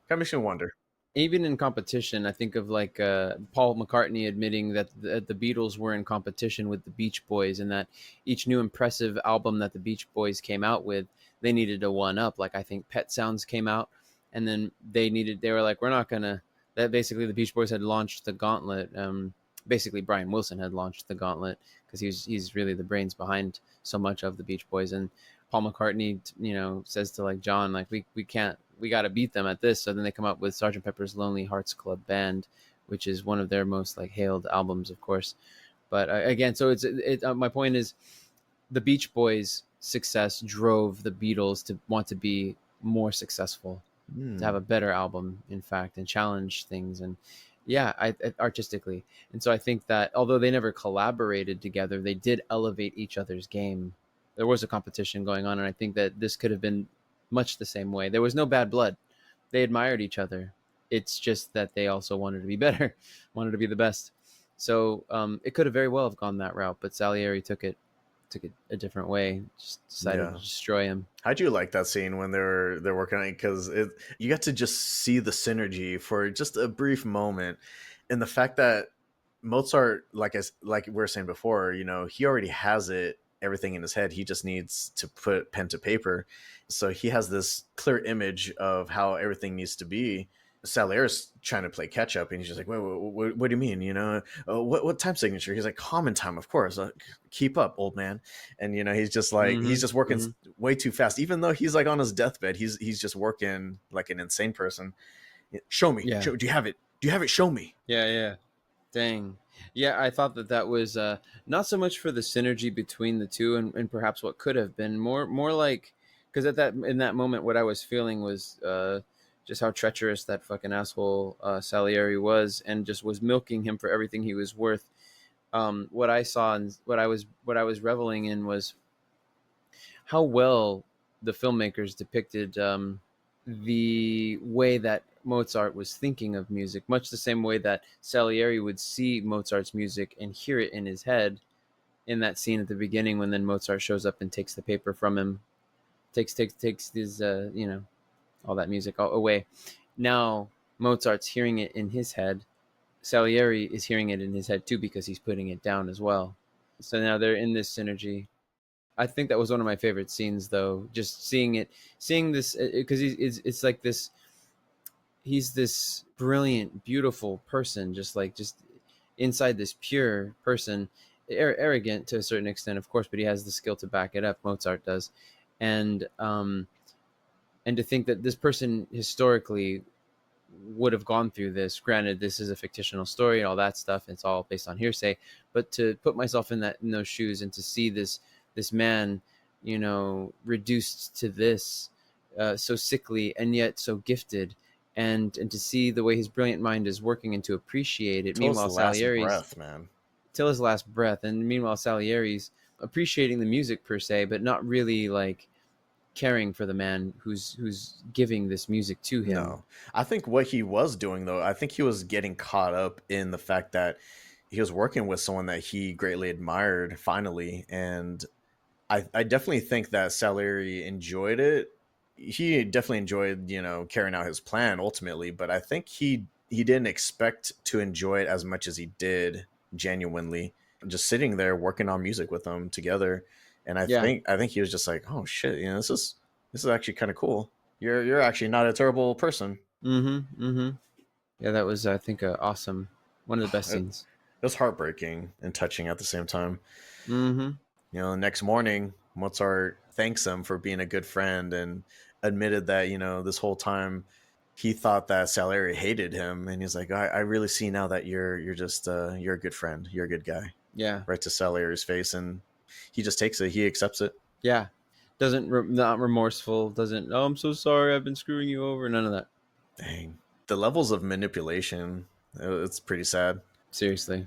[SPEAKER 1] Kind of makes me wonder.
[SPEAKER 2] Even in competition, I think of like Paul McCartney admitting that the Beatles were in competition with the Beach Boys, and that each new impressive album that the Beach Boys came out with, they needed to one up. Like I think Pet Sounds came out, and then they were like, we're not gonna. That basically the Beach Boys had launched the gauntlet. Basically, Brian Wilson had launched the gauntlet because he's really the brains behind so much of the Beach Boys, and Paul McCartney, says to like John, like we can't, we got to beat them at this. So then they come up with Sergeant Pepper's Lonely Hearts Club Band, which is one of their most like hailed albums, of course. But again, so my point is the Beach Boys' success drove the Beatles to want to be more successful, to have
[SPEAKER 1] Hmm.
[SPEAKER 2] a better album, in fact, and challenge things. And yeah, artistically. And so I think that although they never collaborated together, they did elevate each other's game. There was a competition going on, and I think that this could have been much the same way. There was no bad blood. They admired each other. It's just that they also wanted to be better, wanted to be the best. So it could have very well have gone that route, but Salieri took it a different way. Just decided to
[SPEAKER 1] Yeah.
[SPEAKER 2] destroy him.
[SPEAKER 1] How'd you like that scene when they're working on it? Because you got to just see the synergy for just a brief moment, and the fact that Mozart, like we were saying before, he already has everything in his head. He just needs to put pen to paper, so he has this clear image of how everything needs to be. Salier's trying to play catch up, and he's just like, what do you mean? What time signature?" He's like, "Common time, of course. Keep up, old man." And he's just like
[SPEAKER 2] Mm-hmm.
[SPEAKER 1] he's just working
[SPEAKER 2] Mm-hmm.
[SPEAKER 1] way too fast, even though he's like on his deathbed. He's just working like an insane person. Show me.
[SPEAKER 2] Yeah.
[SPEAKER 1] Do you have it? Do you have it? Show me.
[SPEAKER 2] Yeah. Yeah. Dang. Yeah, I thought that was not so much for the synergy between the two, and perhaps what could have been more like, because in that moment what I was feeling was just how treacherous that fucking asshole Salieri was, and just was milking him for everything he was worth. What I saw and what I was reveling in was how well the filmmakers depicted the way that Mozart was thinking of music, much the same way that Salieri would see Mozart's music and hear it in his head in that scene at the beginning when then Mozart shows up and takes the paper from him, takes his all that music away. Now Mozart's hearing it in his head. Salieri is hearing it in his head too because he's putting it down as well. So now they're in this synergy. I think that was one of my favorite scenes, though. Just seeing this, because it's like this. He's this brilliant, beautiful person, just inside this pure person, arrogant to a certain extent, of course, but he has the skill to back it up. Mozart does, and and to think that this person historically would have gone through this. Granted, this is a fictional story and all that stuff. It's all based on hearsay, but to put myself in those shoes and to see this man, reduced to this, so sickly and yet so gifted, and to see the way his brilliant mind is working and to appreciate it.
[SPEAKER 1] Till his
[SPEAKER 2] Meanwhile,
[SPEAKER 1] last
[SPEAKER 2] Salieri's
[SPEAKER 1] breath, man.
[SPEAKER 2] till his last breath, and meanwhile Salieri's appreciating the music per se, but not really like caring for the man who's giving this music to him.
[SPEAKER 1] No, I think what he was doing though, I think he was getting caught up in the fact that he was working with someone that he greatly admired finally, and I definitely think that Salieri enjoyed it. He definitely enjoyed, carrying out his plan ultimately, but I think he didn't expect to enjoy it as much as he did genuinely, just sitting there working on music with them together. And I
[SPEAKER 2] Yeah.
[SPEAKER 1] think I think he was just like, "Oh shit, this is actually kind of cool. You're actually not a terrible person."
[SPEAKER 2] Mm-hmm. Mm-hmm. Yeah, that was, I think, awesome. One of the best
[SPEAKER 1] It
[SPEAKER 2] scenes.
[SPEAKER 1] was heartbreaking and touching at the same time.
[SPEAKER 2] Mm-hmm.
[SPEAKER 1] The next morning, Mozart thanks him for being a good friend and admitted that, this whole time he thought that Salieri hated him. And he's like, I really see now that you're just, you're a good friend. You're a good guy.
[SPEAKER 2] Yeah.
[SPEAKER 1] Right to Salieri's face. And he just takes it. He accepts it.
[SPEAKER 2] Yeah. Not remorseful. Doesn't. Oh, I'm so sorry. I've been screwing you over. None of that.
[SPEAKER 1] Dang. The levels of manipulation, it's pretty sad.
[SPEAKER 2] Seriously.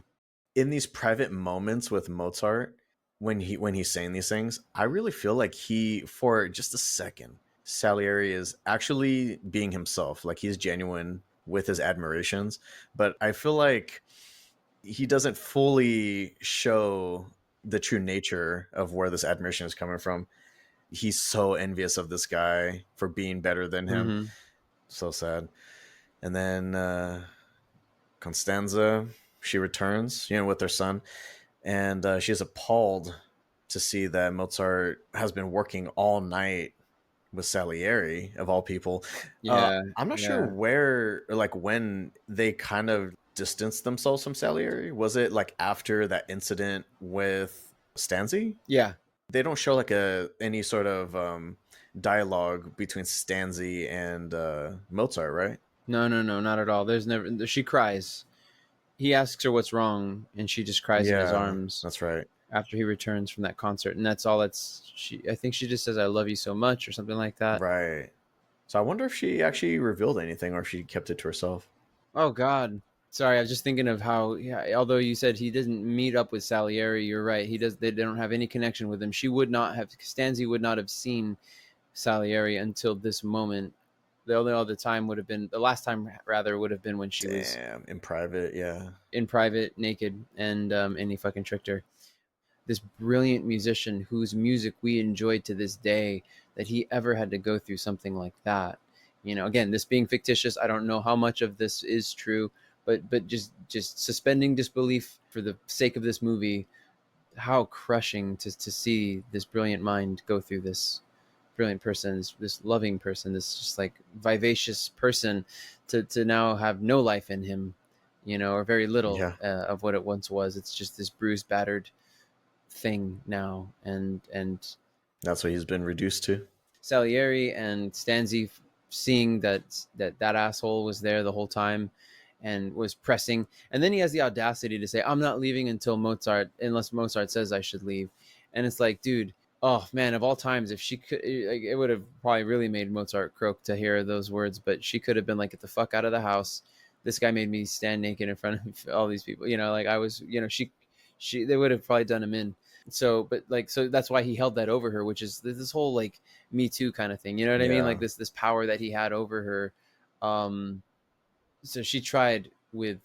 [SPEAKER 1] In these private moments with Mozart, when he's saying these things, I really feel like for just a second, Salieri is actually being himself, like he's genuine with his admirations. But I feel like he doesn't fully show the true nature of where this admiration is coming from. He's so envious of this guy for being better than him.
[SPEAKER 2] Mm-hmm.
[SPEAKER 1] So sad. And then Constanza, she returns, with her son, and she's appalled to see that Mozart has been working all night with Salieri, of all people.
[SPEAKER 2] Yeah,
[SPEAKER 1] I'm not sure
[SPEAKER 2] yeah,
[SPEAKER 1] where or like when they kind of distanced themselves from Salieri. Was it like after that incident with Stanzi?
[SPEAKER 2] yeah.
[SPEAKER 1] They don't show like any sort of dialogue between Stanzi and Mozart, right?
[SPEAKER 2] No, no, no, not at all. There's never. She cries. He asks her what's wrong, and she just cries in his
[SPEAKER 1] Yeah,
[SPEAKER 2] arms
[SPEAKER 1] that's right.
[SPEAKER 2] after he returns from that concert, and that's all. That's she. I think she just says, "I love you so much" or something like that.
[SPEAKER 1] Right. So I wonder if she actually revealed anything or if she kept it to herself.
[SPEAKER 2] Oh God. Sorry, I was just thinking of how. Yeah, although you said he doesn't meet up with Salieri, you're right. He does. They don't have any connection with him. She would not have. Stanzi would not have seen Salieri until this moment. The only other time would have been the last time, rather, would have been when she was
[SPEAKER 1] Damn, in private, yeah.
[SPEAKER 2] in private, naked, and he fucking tricked her. This brilliant musician whose music we enjoy to this day, that he ever had to go through something like that. Again, this being fictitious, I don't know how much of this is true, but just suspending disbelief for the sake of this movie, how crushing to see this brilliant mind go through this brilliant person, this loving person, this just like vivacious person, to now have no life in him, or very little
[SPEAKER 1] Yeah.
[SPEAKER 2] of what it once was. It's just this bruised, battered thing now, and
[SPEAKER 1] That's what he's been reduced to.
[SPEAKER 2] Salieri and Stanzi seeing that asshole was there the whole time and was pressing, and then he has the audacity to say, "I'm not leaving unless Mozart says I should leave," and it's like, dude. Oh man, of all times, if she could, like, it would have probably really made Mozart croak to hear those words. But she could have been like, "Get the fuck out of the house! This guy made me stand naked in front of all these people." Like I was, they would have probably done him in. So that's why he held that over her, which is this whole like Me Too kind of thing. You know what I mean? Like
[SPEAKER 1] Yeah.
[SPEAKER 2] this power that he had over her. So she tried with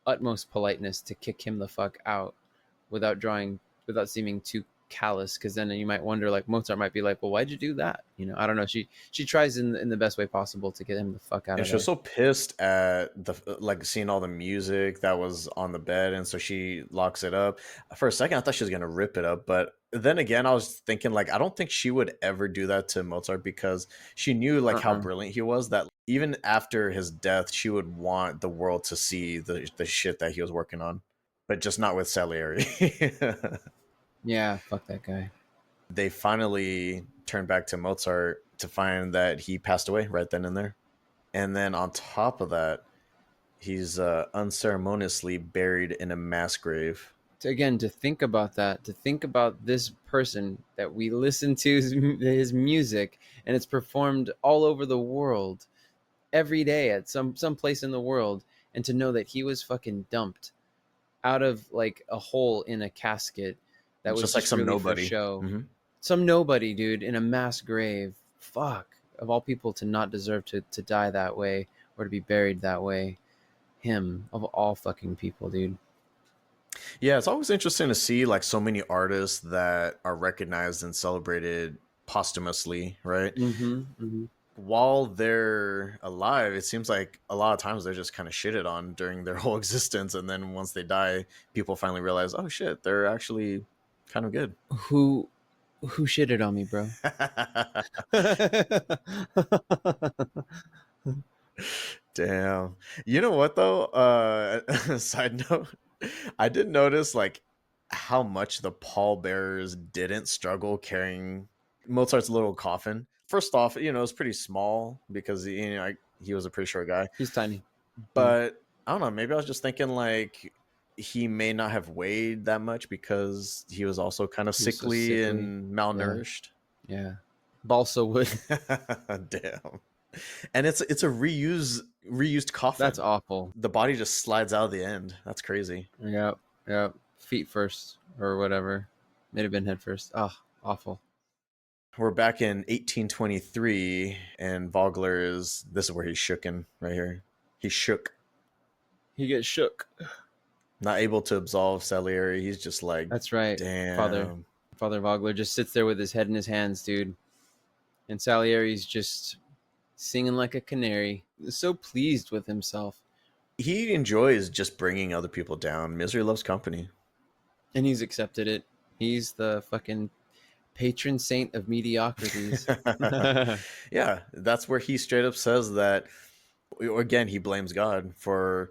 [SPEAKER 2] utmost politeness to kick him the fuck out without seeming too callous, because then you might wonder, like, Mozart might be like, well, why'd you do that? I don't know. She tries in the best way possible to get him the fuck out
[SPEAKER 1] And
[SPEAKER 2] of
[SPEAKER 1] she was
[SPEAKER 2] there.
[SPEAKER 1] so pissed at like seeing all the music that was on the bed, and so she locks it up. For a second, I thought she was gonna rip it up, but then again, I was thinking like I don't think she would ever do that to Mozart because she knew like how
[SPEAKER 2] Uh-uh.
[SPEAKER 1] brilliant he was. That even after his death, she would want the world to see the shit that he was working on, but just not with Salieri.
[SPEAKER 2] Yeah, fuck that guy.
[SPEAKER 1] They finally turned back to Mozart to find that he passed away right then and there. And then on top of that, he's unceremoniously buried in a mass grave.
[SPEAKER 2] Again, to think about that, to think about this person that we listen to his music, and it's performed all over the world every day at some place in the world, and to know that he was fucking dumped out of like a hole in a casket that was
[SPEAKER 1] Just like
[SPEAKER 2] just
[SPEAKER 1] some
[SPEAKER 2] really for
[SPEAKER 1] nobody.
[SPEAKER 2] show.
[SPEAKER 1] Hmm.
[SPEAKER 2] Some nobody, dude, in a mass grave. Fuck. Of all people to not deserve to die that way or to be buried that way. Him, of all fucking people, dude.
[SPEAKER 1] Yeah, it's always interesting to see like so many artists that are recognized and celebrated posthumously, right?
[SPEAKER 2] Mm-hmm. Mm-hmm.
[SPEAKER 1] While they're alive, it seems like a lot of times they're just kind of shitted on during their whole existence, and then once they die, people finally realize, oh shit, they're actually kind of good.
[SPEAKER 2] Who shitted on me, bro?
[SPEAKER 1] Damn. You know what though? Side note, I did notice like how much the pallbearers didn't struggle carrying Mozart's little coffin. First off, it's pretty small because he was a pretty short guy.
[SPEAKER 2] He's tiny. Yeah.
[SPEAKER 1] But I don't know, maybe I was just thinking like he may not have weighed that much because he was also kind of
[SPEAKER 2] He was so
[SPEAKER 1] sickly
[SPEAKER 2] sickly.
[SPEAKER 1] and
[SPEAKER 2] Yeah.
[SPEAKER 1] malnourished.
[SPEAKER 2] Yeah. Balsa wood.
[SPEAKER 1] Damn. And it's a reused
[SPEAKER 2] That's
[SPEAKER 1] coffin.
[SPEAKER 2] awful.
[SPEAKER 1] The body just slides out of the end. That's crazy.
[SPEAKER 2] Yep. Yep. Feet first or whatever. May have been head first. Oh, awful.
[SPEAKER 1] We're back in 1823, and Vogler this is where he's shooken right here. He shook.
[SPEAKER 2] He gets shook.
[SPEAKER 1] Not able to absolve Salieri. He's just like,
[SPEAKER 2] That's right. Father
[SPEAKER 1] damn.
[SPEAKER 2] Father Vogler just sits there with his head in his hands, dude. And Salieri's just singing like a canary, so pleased with himself.
[SPEAKER 1] He enjoys just bringing other people down. Misery loves company.
[SPEAKER 2] And he's accepted it. He's the fucking patron saint of mediocrities.
[SPEAKER 1] Yeah, that's where he straight up says that. Again, he blames God for,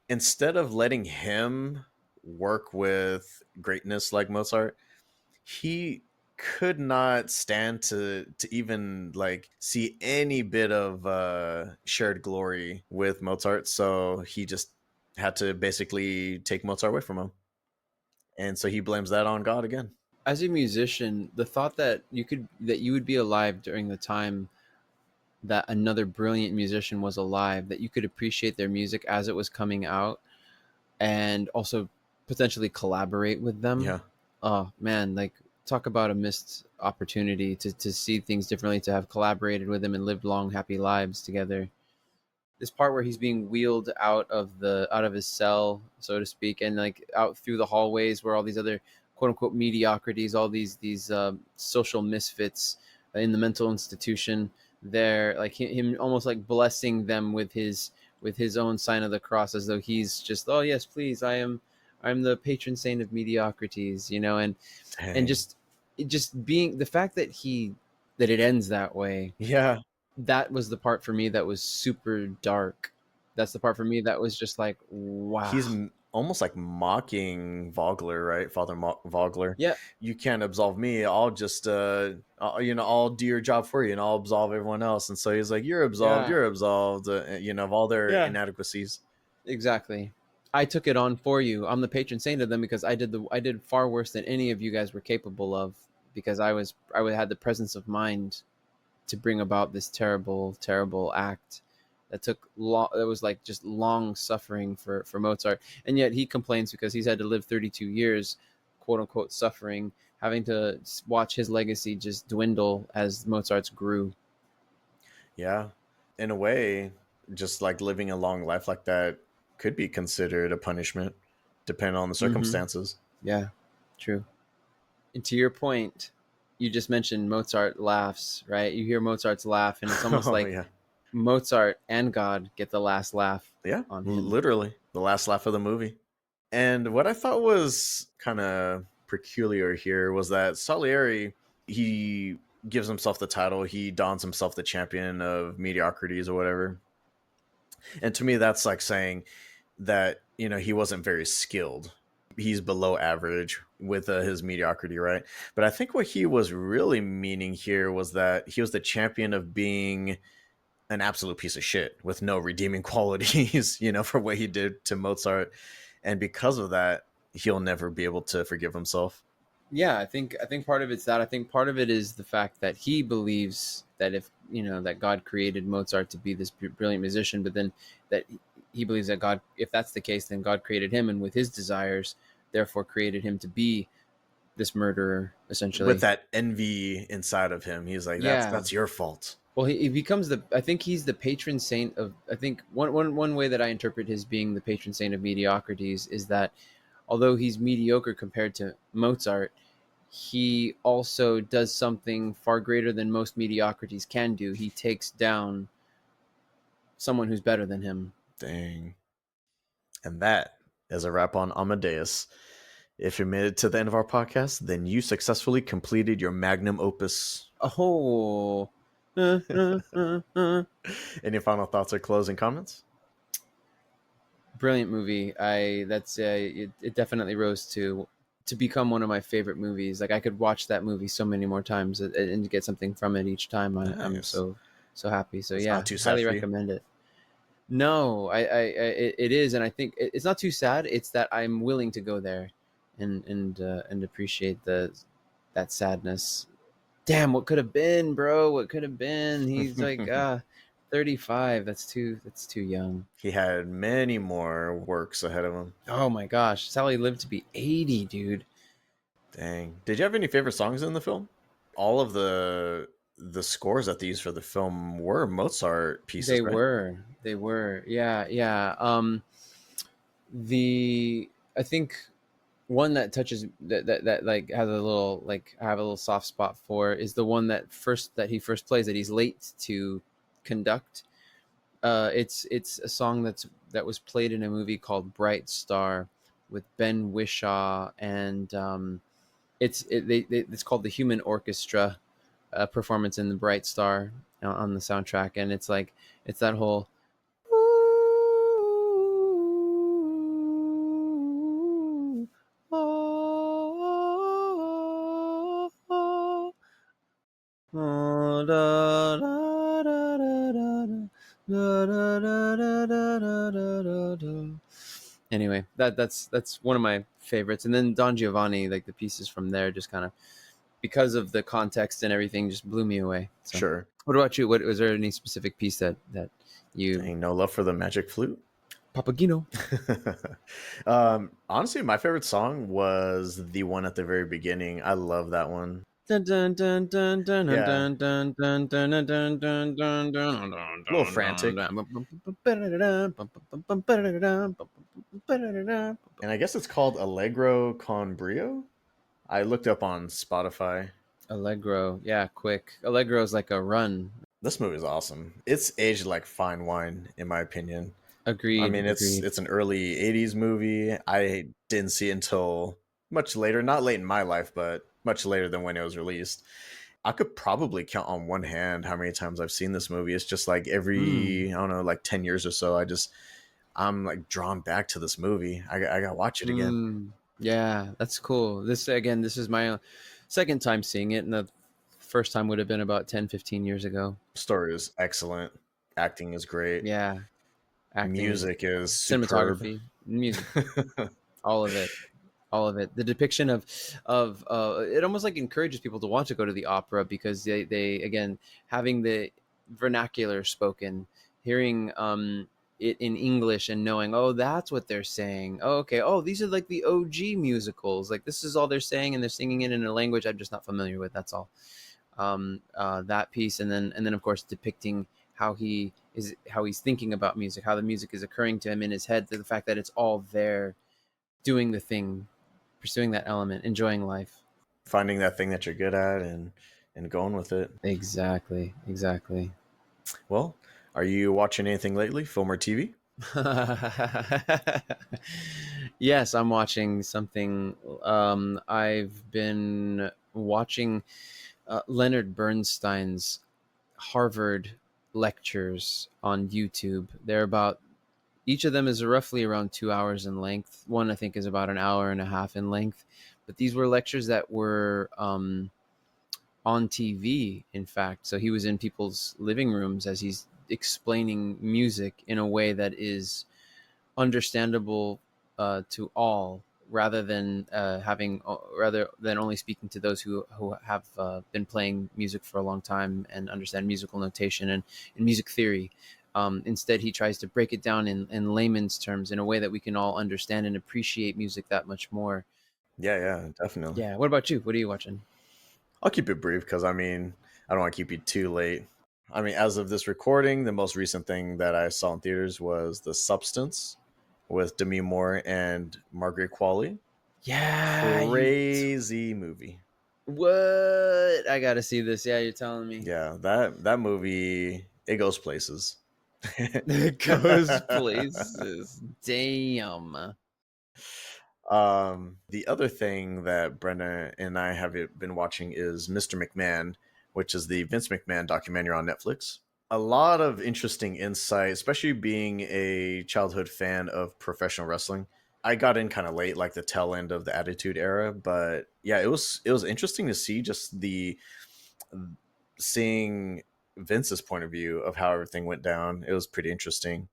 [SPEAKER 1] instead of letting him work with greatness like Mozart, he could not stand to even like see any bit of shared glory with Mozart, so he just had to basically take Mozart away from him, and so he blames that on God again.
[SPEAKER 2] As a musician, the thought that you would be alive during the time that another brilliant musician was alive, that you could appreciate their music as it was coming out and also potentially collaborate with them.
[SPEAKER 1] Yeah.
[SPEAKER 2] Oh man, like talk about a missed opportunity to see things differently, to have collaborated with him and lived long, happy lives together. This part where he's being wheeled out of his cell, so to speak, and like out through the hallways where all these other quote unquote mediocrities, all these social misfits in the mental institution, there, like him almost like blessing them with his own sign of the cross, as though he's just, oh yes, please, I'm the patron saint of mediocrities, you know, and
[SPEAKER 1] Dang.
[SPEAKER 2] just it just being the fact that that it ends that way,
[SPEAKER 1] Yeah.
[SPEAKER 2] that was the part for me that was super dark. That's the part for me that was just like, wow.
[SPEAKER 1] He's almost like mocking Vogler, right? Father Vogler.
[SPEAKER 2] Yeah,
[SPEAKER 1] You can't absolve me. I'll just, I'll do your job for you, and I'll absolve everyone else. And so he's like, "You're absolved.
[SPEAKER 2] yeah,
[SPEAKER 1] You're absolved." Of all their
[SPEAKER 2] yeah,
[SPEAKER 1] inadequacies.
[SPEAKER 2] exactly. I took it on for you. I'm the patron saint of them because I did far worse than any of you guys were capable of, because I had the presence of mind to bring about this terrible, terrible act that took long. That was like just long suffering for Mozart, and yet he complains because he's had to live 32 years, quote unquote, suffering, having to watch his legacy just dwindle as Mozart's grew.
[SPEAKER 1] Yeah, in a way, just like living a long life like that could be considered a punishment, depending on the
[SPEAKER 2] Mm-hmm.
[SPEAKER 1] circumstances.
[SPEAKER 2] Yeah, true. And to your point, you just mentioned Mozart laughs, right? You hear Mozart's laugh, and it's almost
[SPEAKER 1] Oh
[SPEAKER 2] like
[SPEAKER 1] yeah,
[SPEAKER 2] Mozart and God get the last laugh
[SPEAKER 1] yeah,
[SPEAKER 2] on him.
[SPEAKER 1] literally the last laugh of the movie. And what I thought was kind of peculiar here was that Salieri, he gives himself the title, he dons himself the champion of mediocrities or whatever. And to me, that's like saying that, he wasn't very skilled. He's below average with his mediocrity, right? But I think what he was really meaning here was that he was the champion of being an absolute piece of shit with no redeeming qualities, for what he did to Mozart. And because of that, he'll never be able to forgive himself.
[SPEAKER 2] Yeah, I think part of it's that. I think part of it is the fact that he believes that if that God created Mozart to be this brilliant musician, but then that he believes that God, if that's the case, then God created him, and with his desires, therefore created him to be this murderer,
[SPEAKER 1] With
[SPEAKER 2] essentially.
[SPEAKER 1] that envy inside of him, he's like, that's
[SPEAKER 2] Yeah.
[SPEAKER 1] that's your fault.
[SPEAKER 2] Well, he becomes the. I think he's the patron saint of. I think one way that I interpret his being the patron saint of mediocrities is that although he's mediocre compared to Mozart, he also does something far greater than most mediocrities can do. He takes down someone who's better than him.
[SPEAKER 1] Dang. And that is a wrap on Amadeus. If you made it to the end of our podcast, then you successfully completed your magnum opus.
[SPEAKER 2] Oh,
[SPEAKER 1] Any final thoughts or closing comments?
[SPEAKER 2] brilliant movie. It definitely rose to become one of my favorite movies. Like I could watch that movie so many more times and get something from it each time. I'm
[SPEAKER 1] Nice.
[SPEAKER 2] so happy. So
[SPEAKER 1] It's
[SPEAKER 2] yeah,
[SPEAKER 1] not too sad
[SPEAKER 2] highly
[SPEAKER 1] for you.
[SPEAKER 2] recommend it. No, it is, and I think it's not too sad. It's that I'm willing to go there, and appreciate that sadness. Damn, what could have been, bro? What could have been? He's like 35. That's too young.
[SPEAKER 1] He had many more works ahead of him.
[SPEAKER 2] Oh my gosh, Sally lived to be 80, dude.
[SPEAKER 1] Dang. Did you have any favorite songs in the film? All of the scores that they used for the film were Mozart pieces, right?
[SPEAKER 2] They were, yeah, yeah. The I think one that touches that like has a little, like, I have a little soft spot for is the one that he first plays that he's late to conduct. It's a song that was played in a movie called Bright Star with Ben Whishaw, and it's called the Human Orchestra performance in the Bright Star on the soundtrack, and it's like it's that whole anyway, that's one of my favorites. And then Don Giovanni, like the pieces from there, just kind of, because of the context and everything, just blew me away. So,
[SPEAKER 1] Sure.
[SPEAKER 2] what about you? What was there any specific piece that you
[SPEAKER 1] Ain't no love for the magic flute.
[SPEAKER 2] Papagino?
[SPEAKER 1] Honestly, my favorite song was the one at the very beginning. I love that one.
[SPEAKER 2] Dun, dun, dun, dun, dun, dun,
[SPEAKER 1] Yeah,
[SPEAKER 2] dun, dun, dun, dun, dun, dun, dun, dun, dun,
[SPEAKER 1] a little frantic. And I guess it's called Allegro con Brio. I looked up on Spotify.
[SPEAKER 2] Allegro, yeah, quick. Allegro is like a run.
[SPEAKER 1] This movie is awesome. It's aged like fine wine, in my opinion. I
[SPEAKER 2] Agreed,
[SPEAKER 1] mean,
[SPEAKER 2] agreed.
[SPEAKER 1] it's an early '80s movie. I didn't see it until much later, not late in my life, but much later than when it was released. I could probably count on one hand how many times I've seen this movie. It's just like
[SPEAKER 2] Mm,
[SPEAKER 1] every, I don't know, like 10 years or so. I'm like drawn back to this movie. I got to watch it again.
[SPEAKER 2] yeah, that's cool. This is my second time seeing it, and the first time would have been about 10, 15 years ago.
[SPEAKER 1] Story is excellent. Acting is great.
[SPEAKER 2] Yeah, acting,
[SPEAKER 1] Music is superb.
[SPEAKER 2] cinematography, music, all of it. All of it. The depiction of it almost like encourages people to want to go to the opera, because they again, having the vernacular spoken, hearing it in English and knowing, oh, that's what they're saying. Oh, okay. Oh, these are like the OG musicals. Like, this is all they're saying, and they're singing it in a language I'm just not familiar with. That's all. That piece, and then of course depicting how he's thinking about music, how the music is occurring to him in his head, to the fact that it's all there, doing the thing, pursuing that element, enjoying life.
[SPEAKER 1] Finding that thing that you're good at and going with it.
[SPEAKER 2] Exactly.
[SPEAKER 1] Well, are you watching anything lately, film or TV?
[SPEAKER 2] Yes, I'm watching something. I've been watching Leonard Bernstein's Harvard lectures on YouTube. They're about, each of them is roughly around 2 hours in length. One, I think, is about an hour and a half in length. But these were lectures that were on TV, in fact. So he was in people's living rooms as he's explaining music in a way that is understandable to all, rather than rather than only speaking to those who have been playing music for a long time and understand musical notation and music theory. Instead, he tries to break it down in layman's terms in a way that we can all understand and appreciate music that much more.
[SPEAKER 1] Yeah, definitely.
[SPEAKER 2] Yeah. What about you? What are you watching?
[SPEAKER 1] I'll keep it brief because I mean, I don't want to keep you too late. I mean, as of this recording, the most recent thing that I saw in theaters was The Substance with Demi Moore and Margaret Qualley.
[SPEAKER 2] Yeah.
[SPEAKER 1] Crazy movie.
[SPEAKER 2] What? I gotta see this. Yeah, you're telling me.
[SPEAKER 1] Yeah, that movie, it goes places.
[SPEAKER 2] It goes places. Damn.
[SPEAKER 1] The other thing that Brenda and I have been watching is Mr. McMahon, which is the Vince McMahon documentary on Netflix. A lot of interesting insight, especially being a childhood fan of professional wrestling. I got in kind of late, like the tail end of the Attitude Era, but yeah, it was interesting to see just the seeing Vince's point of view of how everything went down. It was pretty interesting.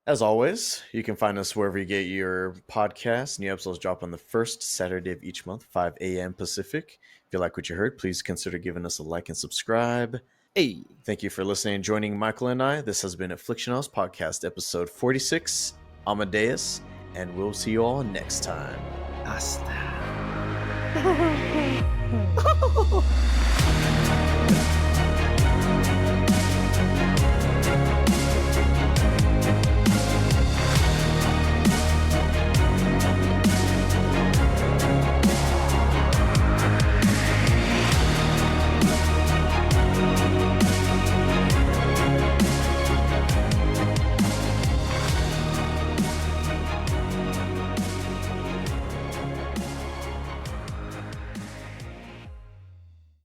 [SPEAKER 1] As always, you can find us wherever you get your podcasts. New episodes drop on the first Saturday of each month, 5 a.m. Pacific. If you like what you heard, please consider giving us a like and subscribe.
[SPEAKER 2] Hey.
[SPEAKER 1] Thank you for listening and joining Michael and I. This has been Afflixionados Podcast, episode 46, Amadeus, and we'll see you all next time.
[SPEAKER 2] Hasta.